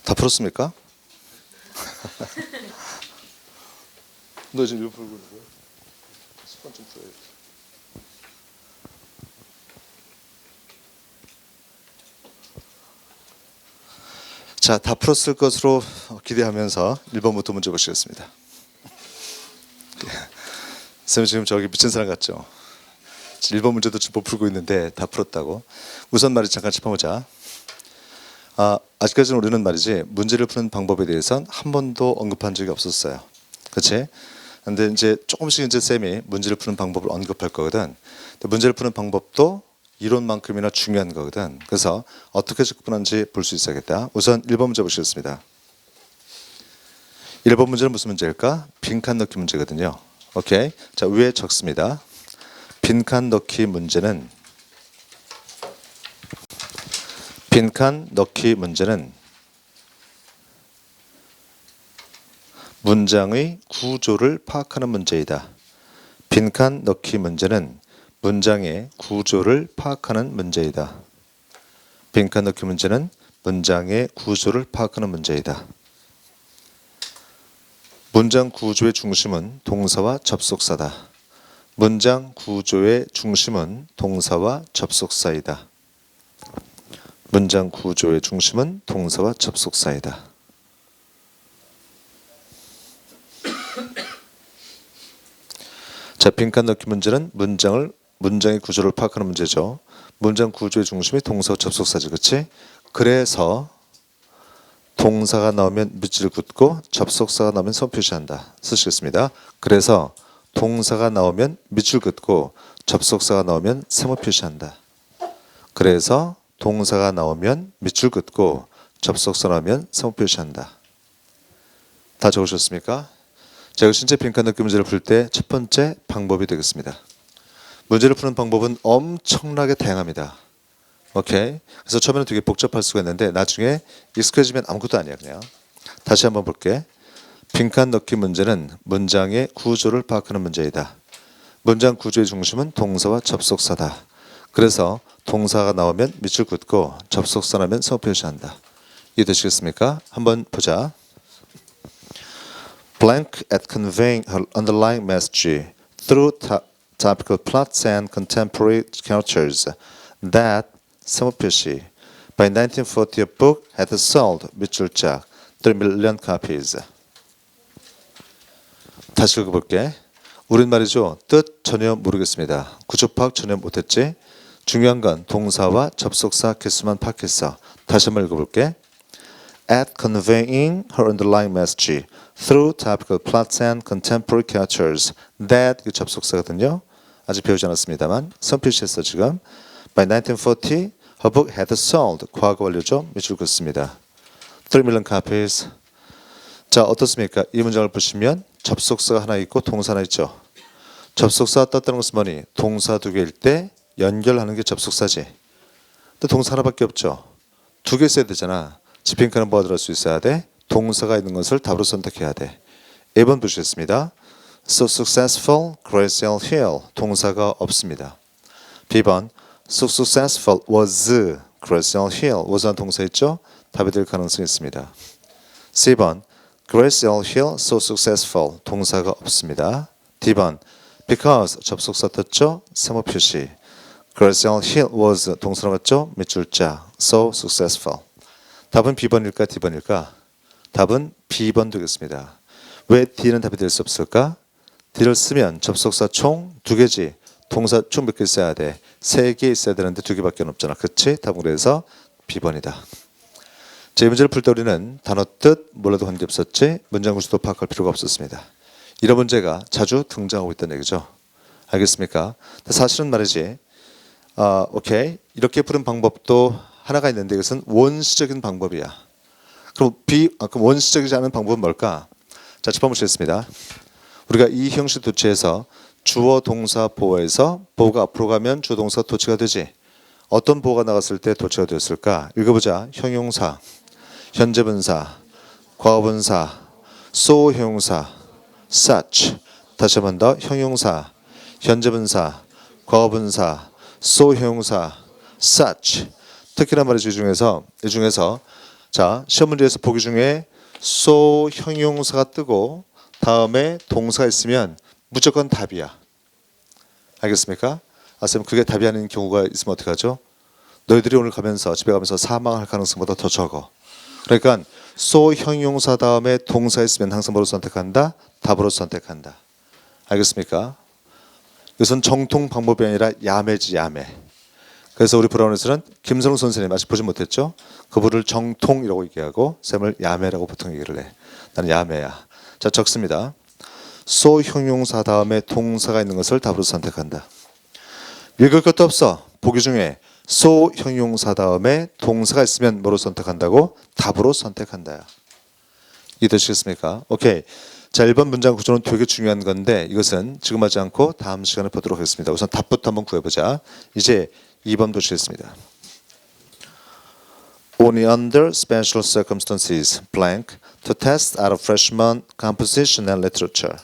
A: 다 풀었습니까? 너 지금 이거 풀고 있는 거야? 습관 좀 풀어야지. 자, 다 풀었을 것으로 기대하면서 1번부터 문제 보시겠습니다. 선생님 지금 저기 미친 사람 같죠? 1번 문제도 지금 못 풀고 있는데 다 풀었다고. 우선 말이 잠깐 짚어보자. 아직까지는 우리는 말이지 문제를 푸는 방법에 대해서는 한 번도 언급한 적이 없었어요. 그렇지? 근데 이제 조금씩 이제 쌤이 문제를 푸는 방법을 언급할 거거든. 문제를 푸는 방법도 이론만큼이나 중요한 거거든. 그래서 어떻게 접근하는지 볼 수 있어야겠다. 우선 1번 문제 보시겠습니다. 1번 문제는 무슨 문제일까? 빈칸 넣기 문제거든요. 오케이. 자, 위에 적습니다. 빈칸 넣기 문제는 문장의 구조를 파악하는 문제이다. 빈칸 넣기 문제는 문장의 구조를 파악하는 문제이다. 빈칸 넣기 문제는 문장의 구조를 파악하는 문제이다. 문장 구조의 중심은 동사와 접속사다. 문장 구조의 중심은 동사와 접속사이다. 문장 구조의 중심은 동사와 접속사이다. 자, 빈칸 넣기 문제는 문장의 구조를 파악하는 문제죠. 문장 구조의 중심이 동사와 접속사지, 그렇지? 그래서 동사가 나오면 밑줄을 긋고 접속사가 나오면 선 표시한다. 쓰시겠습니다. 그래서 동사가 나오면 밑줄 긋고 접속사가 나오면 세모 표시한다. 그래서 동사가 나오면 밑줄 긋고 접속사 나오면 세모 표시한다. 다 적으셨습니까? 자, 이거 신체 빈칸 넣기 문제를 풀 때 첫 번째 방법이 되겠습니다. 문제를 푸는 방법은 엄청나게 다양합니다. 오케이. 그래서 처음에는 되게 복잡할 수가 있는데 나중에 익숙해지면 아무것도 아니야 그냥. 다시 한번 볼게. 빈칸 넣기 문제는 문장의 구조를 파악하는 문제이다. 문장 구조의 중심은 동사와 접속사다. 그래서 동사가 나오면 밑줄 긋고 접속사 나오면 세모 표시한다. 이해되시겠습니까? 한번 보자. Blank at conveying her underlying message through topical plots and contemporary characters that 세모 표시 by 1940 a book had sold 밑줄짝 3 million copies. 다시 읽어볼게. 우린 말이죠. 뜻 전혀 모르겠습니다. 구조 파악 전혀 못했지. 중요한 건 동사와 접속사 개수만 파악했어. 다시 한번 읽어볼게. At conveying her underlying message through topical plots and contemporary characters that 이 접속사거든요. 아직 배우지 않았습니다만 선 표시했어 지금. By 1940 her book had sold 과거 완료죠. 밑줄 긋습니다. 3 million copies. 자, 어떻습니까? 이 문장을 보시면 접속사가 하나 있고 동사 하나 있죠. 접속사가 떴다는 것은 뭐니? 동사 두 개일 때 연결하는 게 접속사지. 근데 동사 하나밖에 없죠. 두 개 써야 되잖아. 빈칸은 뭐가 들어갈 수 있어야 돼? 동사가 있는 것을 답으로 선택해야 돼. 1번 보시겠습니다. So successful, Grace-L Hill 동사가 없습니다. B번 So successful was Grace-L Hill was한 동사 있죠? 답이 될 가능성이 있습니다. C번 Grace-L Hill so successful 동사가 없습니다. D번 Because 접속사 떴죠? 세모 표시. Grace-L Hill was 동사 나왔죠? 밑줄자. So successful. 답은 B번일까 D번일까? 답은 B번 되겠습니다. 왜 D는 답이 될 수 없을까? D를 쓰면 접속사 총 2개지. 동사 총 몇 개 써야 돼? 3개 있어야 되는데 2개밖에 없잖아. 그치? 답은 그래서 B번이다. 자, 이 문제를 풀 때 우리는 단어 뜻 몰라도 관계없었지 문장 구조도 파악할 필요가 없었습니다. 이런 문제가 자주 등장하고 있다는 얘기죠. 알겠습니까? 사실은 말이지 오케이 이렇게 푸는 방법도 하나가 있는데 이것은 원시적인 방법이야. 그럼 그럼 원시적이지 않은 방법은 뭘까? 자, 첫 번째 보시겠습니다. 우리가 이 형식 도치에서 주어 동사 보어에서 보어가 앞으로 가면 주어 동사 도치가 되지. 어떤 보어가 나갔을 때 도치가 되었을까? 읽어보자. 형용사, 현재분사, 과거분사, so 형용사, such. 다시 한 번 더. 형용사, 현재분사, 과거분사, so 형용사, such. 특히나 말이죠. 이 중에서 자, 시험 문제에서 보기 중에 so 형용사가 뜨고 다음에 동사가 있으면 무조건 답이야. 알겠습니까? 쌤 그게 답이 아닌 경우가 있으면 어떻게 하죠? 너희들이 오늘 가면서 집에 가면서 사망할 가능성보다 더 적어. 그러니까 so 형용사 다음에 동사 있으면 항상 뭐로 선택한다? 답으로 선택한다. 알겠습니까? 이것은 정통 방법이 아니라 야매지 야매. 그래서 우리 브라운에서는 김선웅 선생님 아직 보지 못했죠? 그분을 정통이라고 얘기하고 쌤을 야매라고 보통 얘기를 해. 나는 야매야. 자, 적습니다. so 형용사 다음에 동사가 있는 것을 답으로 선택한다. 읽을 것도 없어. 보기 중에 so 형용사 다음에 동사가 있으면 뭐로 선택한다고? 답으로 선택한다. 이해되시겠습니까? 오케이. 자, 1번 문장 구조는 되게 중요한 건데 이것은 지금 하지 않고 다음 시간에 보도록 하겠습니다. 우선 답부터 한번 구해보자. 이제 2번 보시겠습니다. Only under special circumstances blank to test out of freshman composition and literature.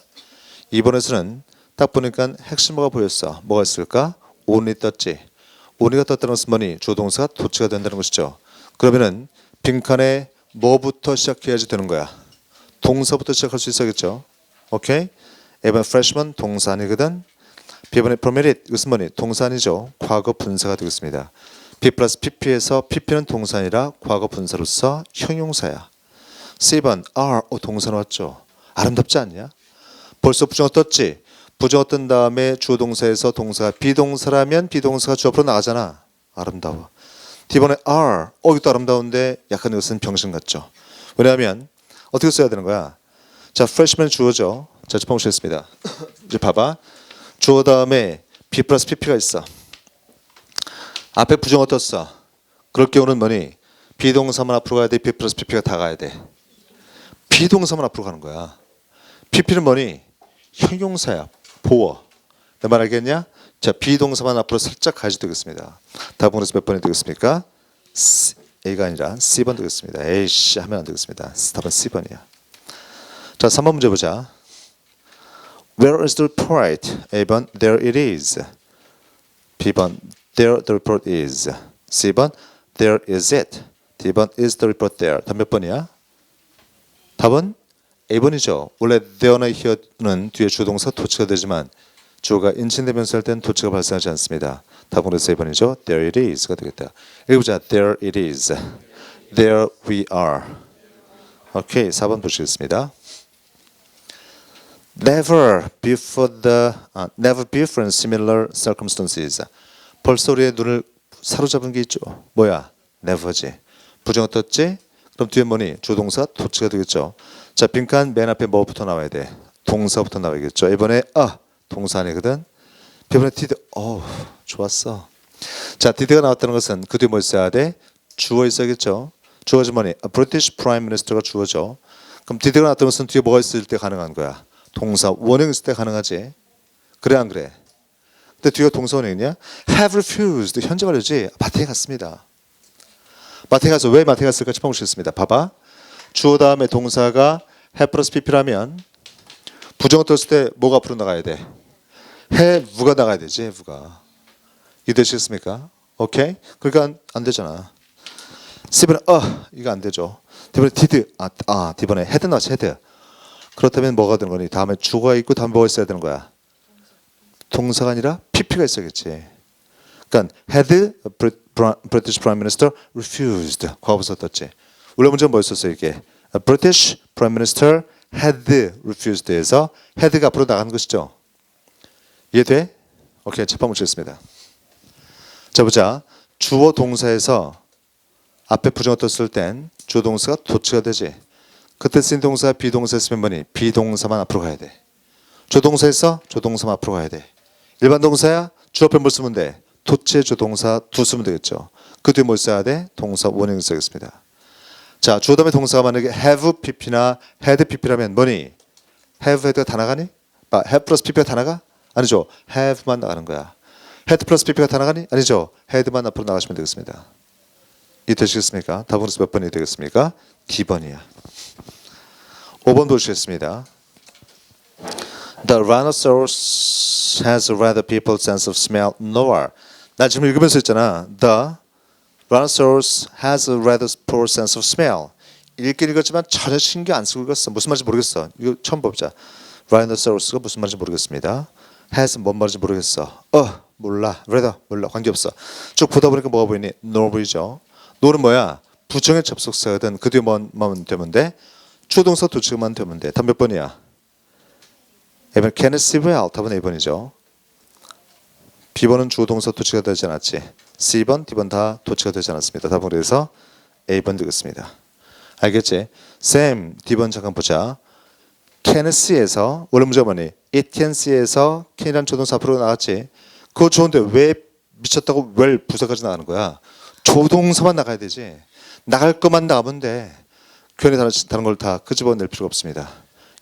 A: 2번에서는 딱 보니까 핵심어가 보였어. 뭐가 있을까? only 떴지. only가 떴다는 것은 뭐니? 주어동사가 도치가 된다는 것이죠. 그러면은 빈칸에 뭐부터 시작해야지 되는 거야? 동사부터 시작할 수 있어야겠죠. 오케이? A번 freshman 동사 아니거든. B번에 permitted 이것은 뭐니? 동사 아니죠. 과거 분사가 되겠습니다. B 플러스 PP에서 PP는 동사 아니라 과거 분사로서 형용사야. C번 are 동사 나왔죠. 아름답지 않냐? 벌써 부정어 떴지. 부정어 뜬 다음에 주어 동사에서 동사가 비동사라면 비동사가 주 앞으로 나가잖아. 아름다워. D번에 are 이것도 아름다운데 약간 이것은 병신 같죠. 왜냐하면 어떻게 써야 되는 거야? 자, freshman 주어죠. 자, 첫 번째 했습니다. 이제 봐봐. 주어 다음에 B 플러스 PP가 있어. 앞에 부정어 떴어. 그럴 경우는 뭐니? 비동사만 앞으로 가야 돼. B 플러스 PP가 다 가야 돼. 비동사만 앞으로 가는 거야. PP는 뭐니? 형용사야. 보어. 내 말 알겠냐? 자, 비동사만 앞으로 살짝 가야지 되겠습니다. 답은 그래서 몇 번이 되겠습니까? A가 아니라 C번 되겠습니다. 에이씨 하면 안 되겠습니다. 답은 C번이야. 자, 3번 문제 보자. Where is the report? A번 There it is. B번 There the report is. C번 There is it. D번 Is the report there. 답 몇 번이야? 답은 A번이죠. 원래 there나 here는 뒤에 주동사 도치가 되지만 주어가 인칭대명사 할 때는 도치가 발생하지 않습니다. 답은 그래서 A번이죠. There it is가 되겠다. 읽어보자. There it is. There we are. 오케이. 4번 보시겠습니다. Never before in similar circumstances. 벌써 우리의 눈을 사로잡은 게 있죠. 뭐야? Never지. 부정어 떴지? 그럼 뒤에 뭐니? 주동사 도치가 되겠죠. 자, 빈칸 맨 앞에 뭐부터 나와야 돼? 동사부터 나와야겠죠. 이번에 동사 아니거든. B번에 did. 좋았어. 자, did가 나왔다는 것은 그 뒤에 뭐 있어야 돼? 주어 있어야겠죠. 주어지 뭐니? British Prime Minister가 주어죠. 그럼 did가 나왔다는 것은 뒤에 뭐가 있을 때 가능한 거야? 동사 원형 있을 때 가능하지. 그래 안 그래? 근데 뒤에 동사 원형이냐? Have refused. 현재 완료지. 마태에 갔습니다. 마태에 가서 왜 마태에 갔을까? 짚어보시겠습니다. 봐봐. 주어 다음에 동사가 have 플러스 pp라면 부정어 떴을 때 뭐가 앞으로 나가야 돼? have가 나가야 되지. have가. 이해되시겠습니까? 오케이? 그러니까 안 되잖아. C번에 이거 안 되죠. D번에 did D번에 had 나왔지. had. 그렇다면 뭐가 되는 거니? 다음에 주어가 있고 다음에 뭐가 있어야 되는 거야? 동사가 아니라 PP가 있어야겠지. 그러니까 had British Prime Minister refused. 과거부터 떴지. 원래 문제는 뭐였었어요 이게? British Prime Minister had refused에서 had가 앞으로 나가는 것이죠. 이해돼? 오케이. 첫 번째 보겠습니다. 자 보자. 주어 동사에서 앞에 부정어 떴을 땐 주어 동사가 도치가 되지. 그때 쓰인 동사 비동사 쓰면 뭐니? 비동사만 앞으로 가야 돼. 조동사에서 조동사만 앞으로 가야 돼. 일반 동사야 주어 앞에 뭘 쓰면 돼? 도치의 조동사 두 쓰면 되겠죠. 그 뒤에 뭘 써야 돼? 동사 원형을 써야겠습니다. 자 주어 다음에 동사가 만약에 have pp나 had pp라면 뭐니? have had가 다 나가니? have 플러스 pp가 다 나가? 아니죠. have만 나가는 거야. had 플러스 pp가 다 나가니? 아니죠. had만 앞으로 나가시면 되겠습니다. 이해되시겠습니까? 답으로서 몇 번이 되겠습니까? D번이야. 5번 보시겠습니다. The rhinoceros has a rather people sense of smell nowhere. 나 지금 읽으면서 있잖아. The rhinoceros has a rather poor sense of smell. 읽긴 읽었지만 전혀 신경 안 쓰고 읽었어. 무슨 말인지 모르겠어. 이거 처음 보자. rhinoceros가 무슨 말인지 모르겠습니다. has 뭔 말인지 모르겠어. 몰라. rather 몰라. 관계없어. 쭉 보다 보니까 뭐가 보이니? no 보이죠. no는 뭐야? 부정의 접속사거든. 그 뒤에 뭐만 되면 돼? 주동사 도치만 되면 돼. 답 몇 번이야? A번 can see well. 답은 A번이죠. B번은 주동사 도치가 되지 않았지. C번, D번 다 도치가 되지 않았습니다. 답은 그래서 A번 되겠습니다. 알겠지? Sam, D번 잠깐 보자. can see에서 원래 문제가 뭐니? It can see에서 can이라는 조동사 앞으로 나왔지. 그거 좋은데 왜 미쳤다고 well 부사까지 나가는 거야? 조동사만 나가야 되지. 나갈 것만 나가면 돼. 괜히 다른 걸 다 끄집어낼 필요가 없습니다.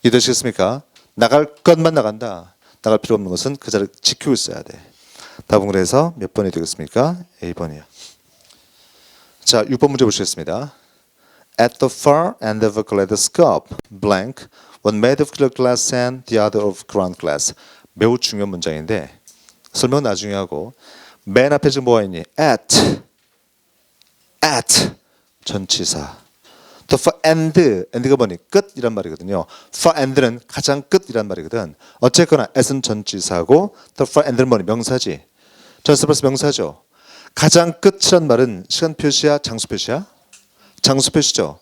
A: 이해되시겠습니까? 나갈 것만 나간다. 나갈 필요 없는 것은 그 자리를 지키고 있어야 돼. 답은 그래서 몇 번이 되겠습니까? A번이야. 자, 6번 문제 보시겠습니다. At the far end of a kaleidoscope, blank, one made of clear glass and the other of ground glass. 매우 중요한 문장인데 설명은 나중에 하고 맨 앞에 지금 뭐가 있니? At 전치사. The far end가 뭐니? 끝이란 말이거든요. far end는 가장 끝이란 말이거든. 어쨌거나 at은 전치사고 the far end는 뭐니? 명사지. 전치사 플러스 명사죠. 가장 끝이란 말은 시간 표시야? 장소 표시야? 장소 표시죠.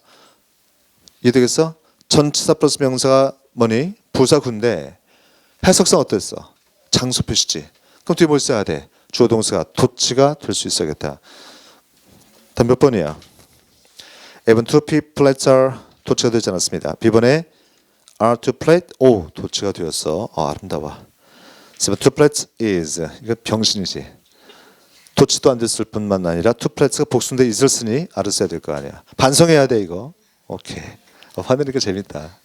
A: 이해되겠어? 전치사 플러스 명사가 뭐니? 부사구인데 해석상 어땠어? 장소 표시지. 그럼 뒤에 뭘 써야 돼? 주어 동사가 도치가 될 수 있어야겠다. 답 몇 번이야? A번 two P plates are 도치가 되지 않았습니다. B번에 are two plate 도치가 되었어. 아름다워. C번 two plates is 이거 병신이지. 도치도 안 됐을 뿐만 아니라 two plates가 복수인데 is를 쓰니 a를 써야 될 거 아니야. 반성해야 돼 이거. 오케이. 화내니까 재밌다.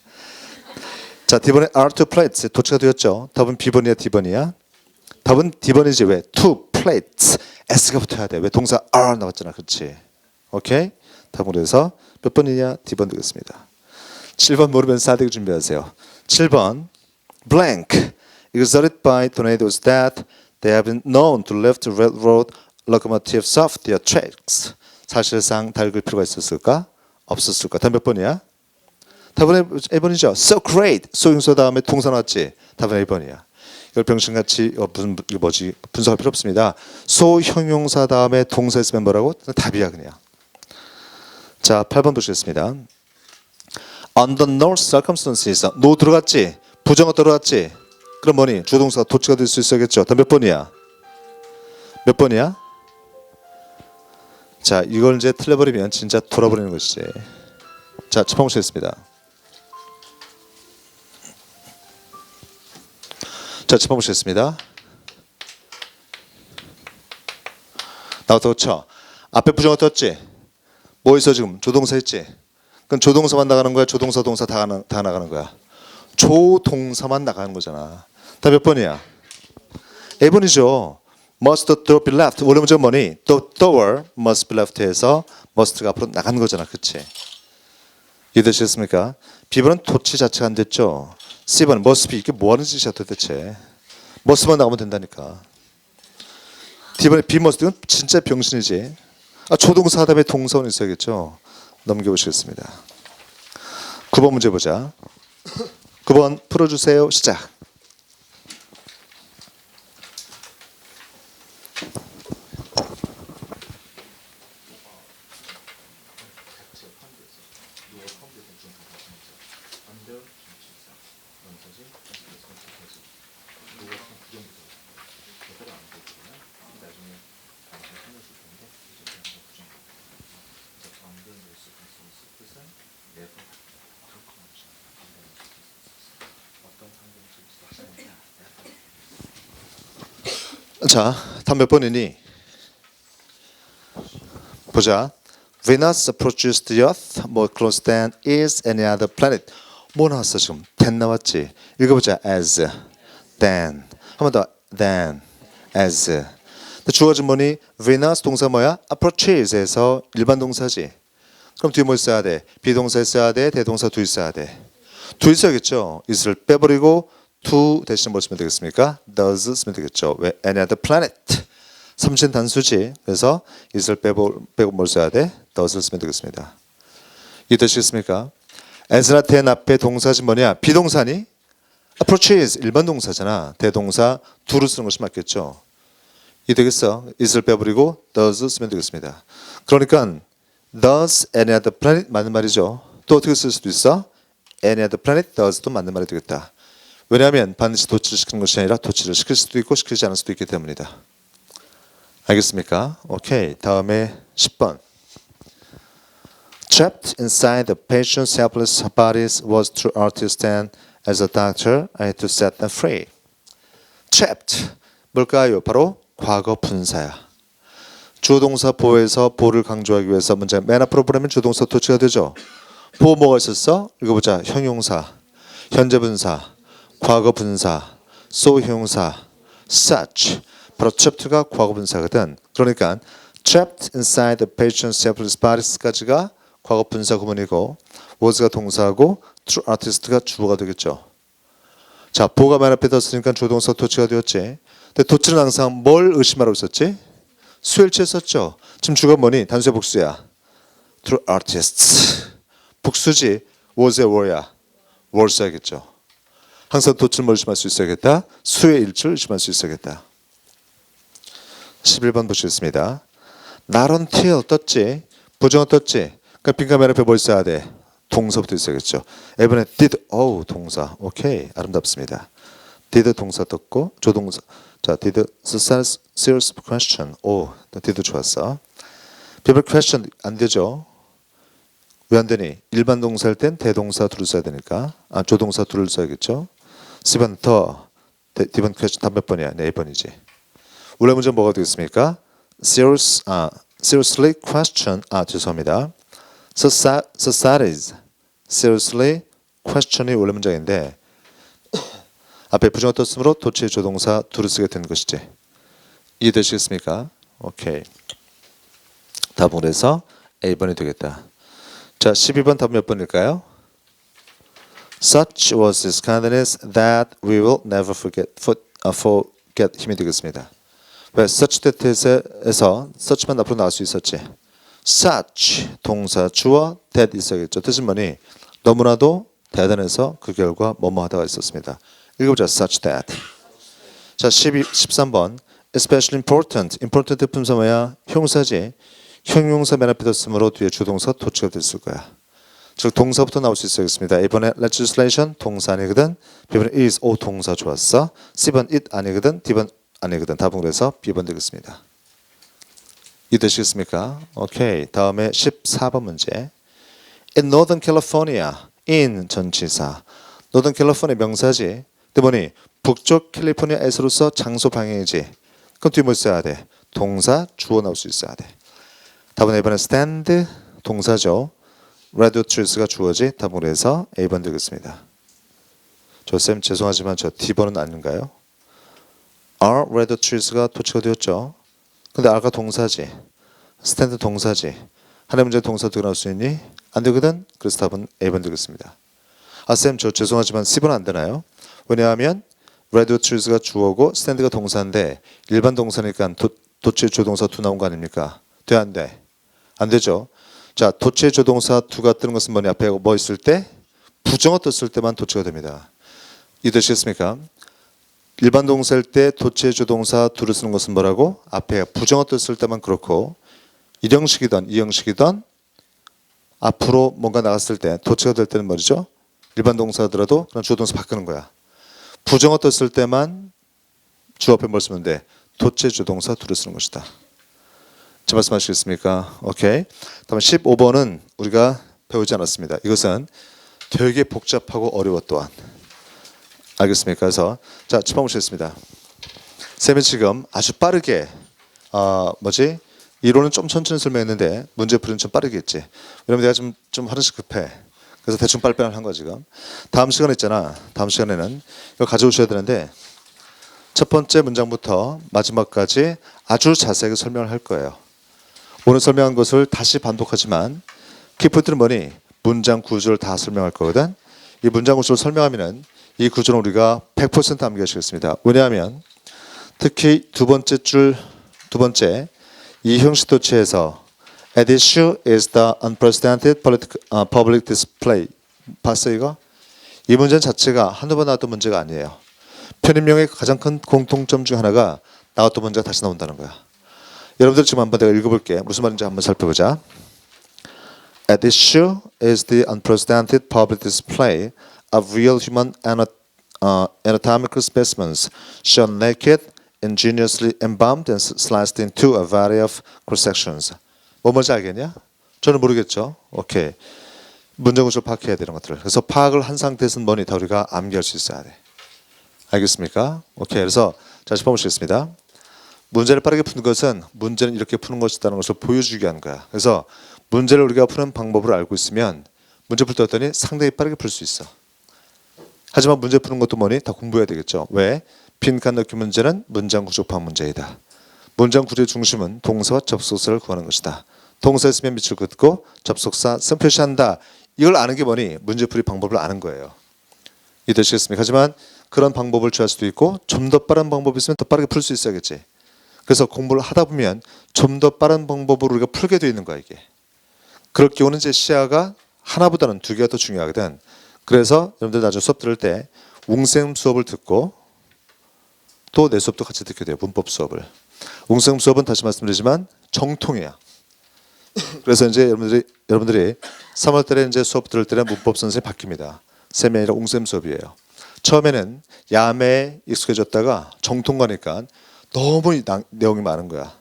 A: 자 D번에 are two plates 도치가 되었죠. 답은 B번이야 D번이야? 답은 D번이지. 왜? two plates S가 붙어야 돼. 왜? 동사 are 나왔잖아. 그렇지. 오케이? 답으로 해서 몇 번이냐? D번 되겠습니다. 7번 모르면 싸대기 준비하세요. 7번 blank exerted by tornadoes that they have been known to lift railroad locomotives off their tracks. 사실상 다 읽을 필요가 있었을까? 없었을까? 답 몇 번이야? 답은 A번이죠. So great. 소용소 다음에 동사 나왔지? 답은 A번이야. 이걸 병신같이 무슨 이거 뭐지? 분석할 필요 없습니다. 소형용사 다음에 동사 있으면 뭐라고? 답이야 그냥. 자, 8번 보시겠습니다. Under no circumstances. no 들어갔지? 부정어 들어갔지? 그럼 뭐니? 주동사가 도치가 될 수 있어야겠죠. 몇 번이야? 몇 번이야? 자, 이걸 이제 틀려버리면 진짜 돌아버리는 것이지. 자, 첫 번 보시겠습니다. 자, 첫 번 보시겠습니다. 나부터 쳐. 앞에 부정어 떴지? 뭐 있어 지금? 조동사 있지? 그럼 조동사만 나가는 거야? 조동사 동사 다 나가는 거야? 조동사만 나가는 거잖아. 다 몇 번이야? A번이죠. Must the door be left? 원래 문제는 뭐니? The door must be left 해서 must가 앞으로 나가는 거잖아. 그치? 이해되셨습니까? B번은 도치 자체가 안 됐죠. C번 must be 이게 뭐 하는 짓이야 도대체. must만 나오면 된다니까. D번에 be must는 진짜 병신이지. 조동사 다음에 동사는 있어야겠죠. 넘겨보시겠습니다. 9번 문제 보자. 9번 풀어주세요. 시작. 자, 다음 몇 번이니? 보자. Venus approaches the Earth more close than is any other planet. 뭐 나왔어 지금? than 나왔지. 읽어보자. as, than. 한 번 더. than, as. 주어진 뭐니? Venus 동사 뭐야? approaches에서 일반 동사지. 그럼 뒤에 뭐 있어야 돼? 비동사 있어야 돼? 대동사 두 있어야 돼? 두 있어야겠죠. is를 빼버리고 to 대신 뭘 쓰면 되겠습니까? does 쓰면 되겠죠. 왜? any other planet. 삼진 단수지. 그래서 is를 빼고 뭘 써야 돼? does를 쓰면 되겠습니다. 이해되시겠습니까? as나 then 앞에 동사지 뭐냐? 비동사니? approaches 일반 동사잖아. 대동사 do를 쓰는 것이 맞겠죠. 이해되겠어? is를 빼버리고 does 쓰면 되겠습니다. 그러니까 does any other planet 맞는 말이죠. 또 어떻게 쓸 수도 있어? any other planet does도 맞는 말이 되겠다. 왜냐하면 반드시 도치를 시키는 것이 아니라 도치를 시킬 수도 있고 시키지 않을 수도 있기 때문이다. 알겠습니까? 오케이. 다음에 10번. Trapped inside the patient's helpless bodies was true artist and as a doctor I had to set them free. Trapped. 뭘까요? 바로 과거 분사야. 주동사 보호에서 보호를 강조하기 위해서 문제 맨 앞으로 보내면 주동사 도치가 되죠. 보호 뭐가 있었어? 읽어보자. 형용사, 현재 분사, 과거 분사, 소형사, such. 바로 trapped가 과거 분사거든. 그러니까 trapped inside the patient's helpless bodies까지가 과거 분사 구문이고 was가 동사하고 true artist가 주어가 되겠죠. 자, 보호가 맨 앞에 뒀으니까 주동사 도치가 되었지. 근데 도치는 항상 뭘 의심하라고 있었지? 수일치에 썼죠. 지금 주가 뭐니? 단수의 복수야. true artists. 복수지. was에 were야. were 써야겠죠. 항상 도치를 뭘 의심할 수 있어야겠다. 수의 일치를 의심할 수 있어야겠다. 11번 보시겠습니다. Not until 떴지. 부정어 떴지. 그러니까 빈칸 맨 앞에 뭘 써야 돼? 동사부터 있어야겠죠. 이번에 did, 동사. 오케이. 아름답습니다. did 동사 떴고 조동사. 자, did serious question. did 좋았어. people question 안 되죠. 왜 안 되니? 일반 동사일 땐 대동사 둘을 써야 되니까. 조동사 둘을 써야겠죠. 10번 더. D번 question 답 몇 번이야? 네 번이지. 원래 문제는 뭐가 되겠습니까? seriously question. 죄송합니다. societies. seriously question이 원래 문장인데 앞에 부정어 떴으므로 도치의 조동사 둘을 쓰게 된 것이지. 이해되시겠습니까? 오케이. 답은 그래서 A번이 되겠다. 자, 12번 답 몇 번일까요? Such was his kindness that we will never forget 힘이 되겠습니다. 왜? such that에서 such만 앞으로 나올 수 있었지. such 동사 주어 that 있어야겠죠. 뜻은 뭐니? 너무나도 대단해서 그 결과 뭐뭐하다가 있었습니다. 읽어보자. such that. 자, 13번. especially important. important 품사 뭐야? 형사지. 형용사 맨 앞에 뒀으므로 뒤에 주동사 도치가 됐을 거야. 즉 동사부터 나올 수 있어야겠습니다. A번에 legislation 동사 아니거든. B번에 is 동사 좋았어. C번 it 아니거든. D번 아니거든. 답은 그래서 B번 되겠습니다. 이해되시겠습니까? 오케이. 다음에 14번 문제. In Northern California. in 전치사. Northern California 명사지. 근데 뭐니? 북쪽 캘리포니아에서로서 장소 방향이지. 그럼 뒤에 뭐 써야 돼? 동사 주어 나올 수 있어야 돼. 답은 A번에 stand 동사죠. redwood trees가 주어지. 답은 그래서 A번 되겠습니다. 쌤 죄송하지만 저 D번은 아닌가요? are redwood trees가 도치가 되었죠. 근데 R가 동사지. stand 동사지. 하나의 문제 동사 어떻게 나올 수 있니? 안 되거든. 그래서 답은 A번 되겠습니다. 아, 쌤, 저 죄송하지만 10은 안 되나요? 왜냐하면 redwood trees가 주어고 stand가 동사인데 일반 동사니까 도체 조동사 to 나온 거 아닙니까? 돼, 안 돼? 안 되죠. 자, 도체 조동사 to가 뜨는 것은 뭐냐? 앞에 뭐 있을 때? 부정어 떴을 때만 도체가 됩니다. 이해되시겠습니까? 일반 동사일 때 도체 조동사 to를 쓰는 것은 뭐라고? 앞에 부정어 떴을 때만 그렇고 일형식이든 이형식이든 앞으로 뭔가 나갔을 때 도체가 될 때는 말이죠. 일반 동사더라도 그런 주어 동사 바꾸는 거야. 부정어 떴을 때만 주어 앞에 뭘 쓰면 돼? 도체 조동사 to를 쓰는 것이다. 제 말씀하시겠습니까? 오케이. 다음 15번은 우리가 배우지 않았습니다. 이것은 되게 복잡하고 어려워 또한. 알겠습니까? 그래서 자, 짚어 보시겠습니다. 쌤이 지금 아주 빠르게 이론은 좀 천천히 설명했는데 문제 풀이는 좀 빠르게 했지. 왜냐면 내가 좀 하나씩 급해. 그래서 대충 빨리빨리 한 거야 지금. 다음 시간에 있잖아. 다음 시간에는 이거 가져오셔야 되는데 첫 번째 문장부터 마지막까지 아주 자세하게 설명을 할 거예요. 오늘 설명한 것을 다시 반복하지만 키포인트는 뭐니? 문장 구조를 다 설명할 거거든. 이 문장 구조를 설명하면은 이 구조는 우리가 100% 암기하시겠습니다. 왜냐하면 특히 두 번째 이 형식 도체에서 At issue is the unprecedented public display. 봤어 이거? 이 문제 자체가 한두 번 나왔던 문제가 아니에요. 편입명의 가장 큰 공통점 중 하나가 나왔던 문제가 다시 나온다는 거야. 여러분들 지금 한번 내가 읽어볼게. 무슨 말인지 한번 살펴보자. At issue is the unprecedented public display of real human anatomical specimens shown naked, ingeniously embalmed and sliced into a variety of cross-sections. 뭐 뭔지 알겠냐? 저는 모르겠죠. 오케이. 문장 구조를 파악해야 되는 것들을. 그래서 파악을 한 상태에서는 뭐니 다 우리가 암기할 수 있어야 돼. 알겠습니까? 오케이. 그래서 자, 짚어보시겠습니다. 문제를 빠르게 푸는 것은 문제는 이렇게 푸는 것이라는 것을 보여주기 위한 거야. 그래서 문제를 우리가 푸는 방법을 알고 있으면 문제 풀 때 어떠니? 상당히 빠르게 풀 수 있어. 하지만 문제 푸는 것도 뭐니? 다 공부해야 되겠죠. 왜? 빈칸 넣기 문제는 문장 구조 파악 문제이다. 문장 구조의 중심은 동사와 접속사를 구하는 것이다. 동사 있으면 밑줄 긋고 접속사 쓴 표시한다. 이걸 아는 게 뭐니? 문제풀이 방법을 아는 거예요. 이해되시겠습니까? 하지만 그런 방법을 취할 수도 있고 좀 더 빠른 방법이 있으면 더 빠르게 풀 수 있어야겠지. 그래서 공부를 하다 보면 좀 더 빠른 방법으로 우리가 풀게 되어 있는 거야 이게. 그럴 경우는 이제 시야가 하나보다는 두 개가 더 중요하거든. 그래서 여러분들 나중에 수업 들을 때 웅쌤 수업을 듣고 또 내 수업도 같이 듣게 돼요. 문법 수업을. 웅쌤 수업은 다시 말씀드리지만 정통이야. 그래서 이제 여러분들이 3월달에 이제 수업 들을 때는 문법 선생님이 바뀝니다. 쌤이 아니라 웅쌤 수업이에요. 처음에는 야매에 익숙해졌다가 정통 가니까 너무 내용이 많은 거야.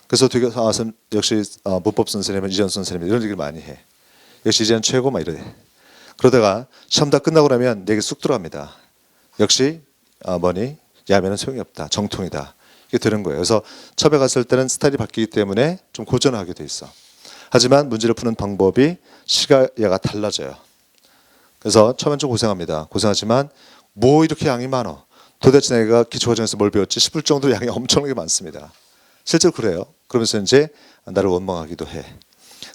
A: 그래서 되게 역시 문법 선생님은 이전 선생님 이런 얘기를 많이 해. 역시 이전 최고 막 이래. 그러다가 시험 다 끝나고 나면 내게 쑥 들어갑니다. 역시 뭐니? 야매는 소용이 없다. 정통이다. 이게 되는 거예요. 그래서 처음에 갔을 때는 스타일이 바뀌기 때문에 좀 고전하게 돼 있어. 하지만 문제를 푸는 방법이 시가야가 달라져요. 그래서 처음엔 좀 고생합니다. 고생하지만 뭐 이렇게 양이 많어. 도대체 내가 기초과정에서 뭘 배웠지 싶을 정도로 양이 엄청나게 많습니다. 실제로 그래요. 그러면서 이제 나를 원망하기도 해.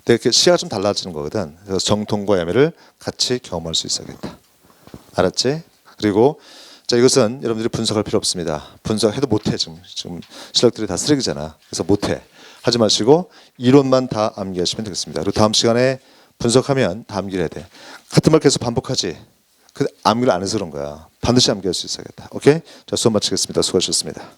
A: 근데 시야가 좀 달라지는 거거든. 그래서 정통과 야매를 같이 경험할 수 있어야겠다. 알았지? 그리고 자, 이것은 여러분들이 분석할 필요 없습니다. 분석해도 못해. 지금 실력들이 다 쓰레기잖아. 그래서 못해. 하지 마시고 이론만 다 암기하시면 되겠습니다. 그리고 다음 시간에 분석하면 다 암기를 해야 돼. 같은 말 계속 반복하지. 그 암기를 안 해서 그런 거야. 반드시 암기할 수 있어야겠다. 오케이? 자, 수업 마치겠습니다. 수고하셨습니다.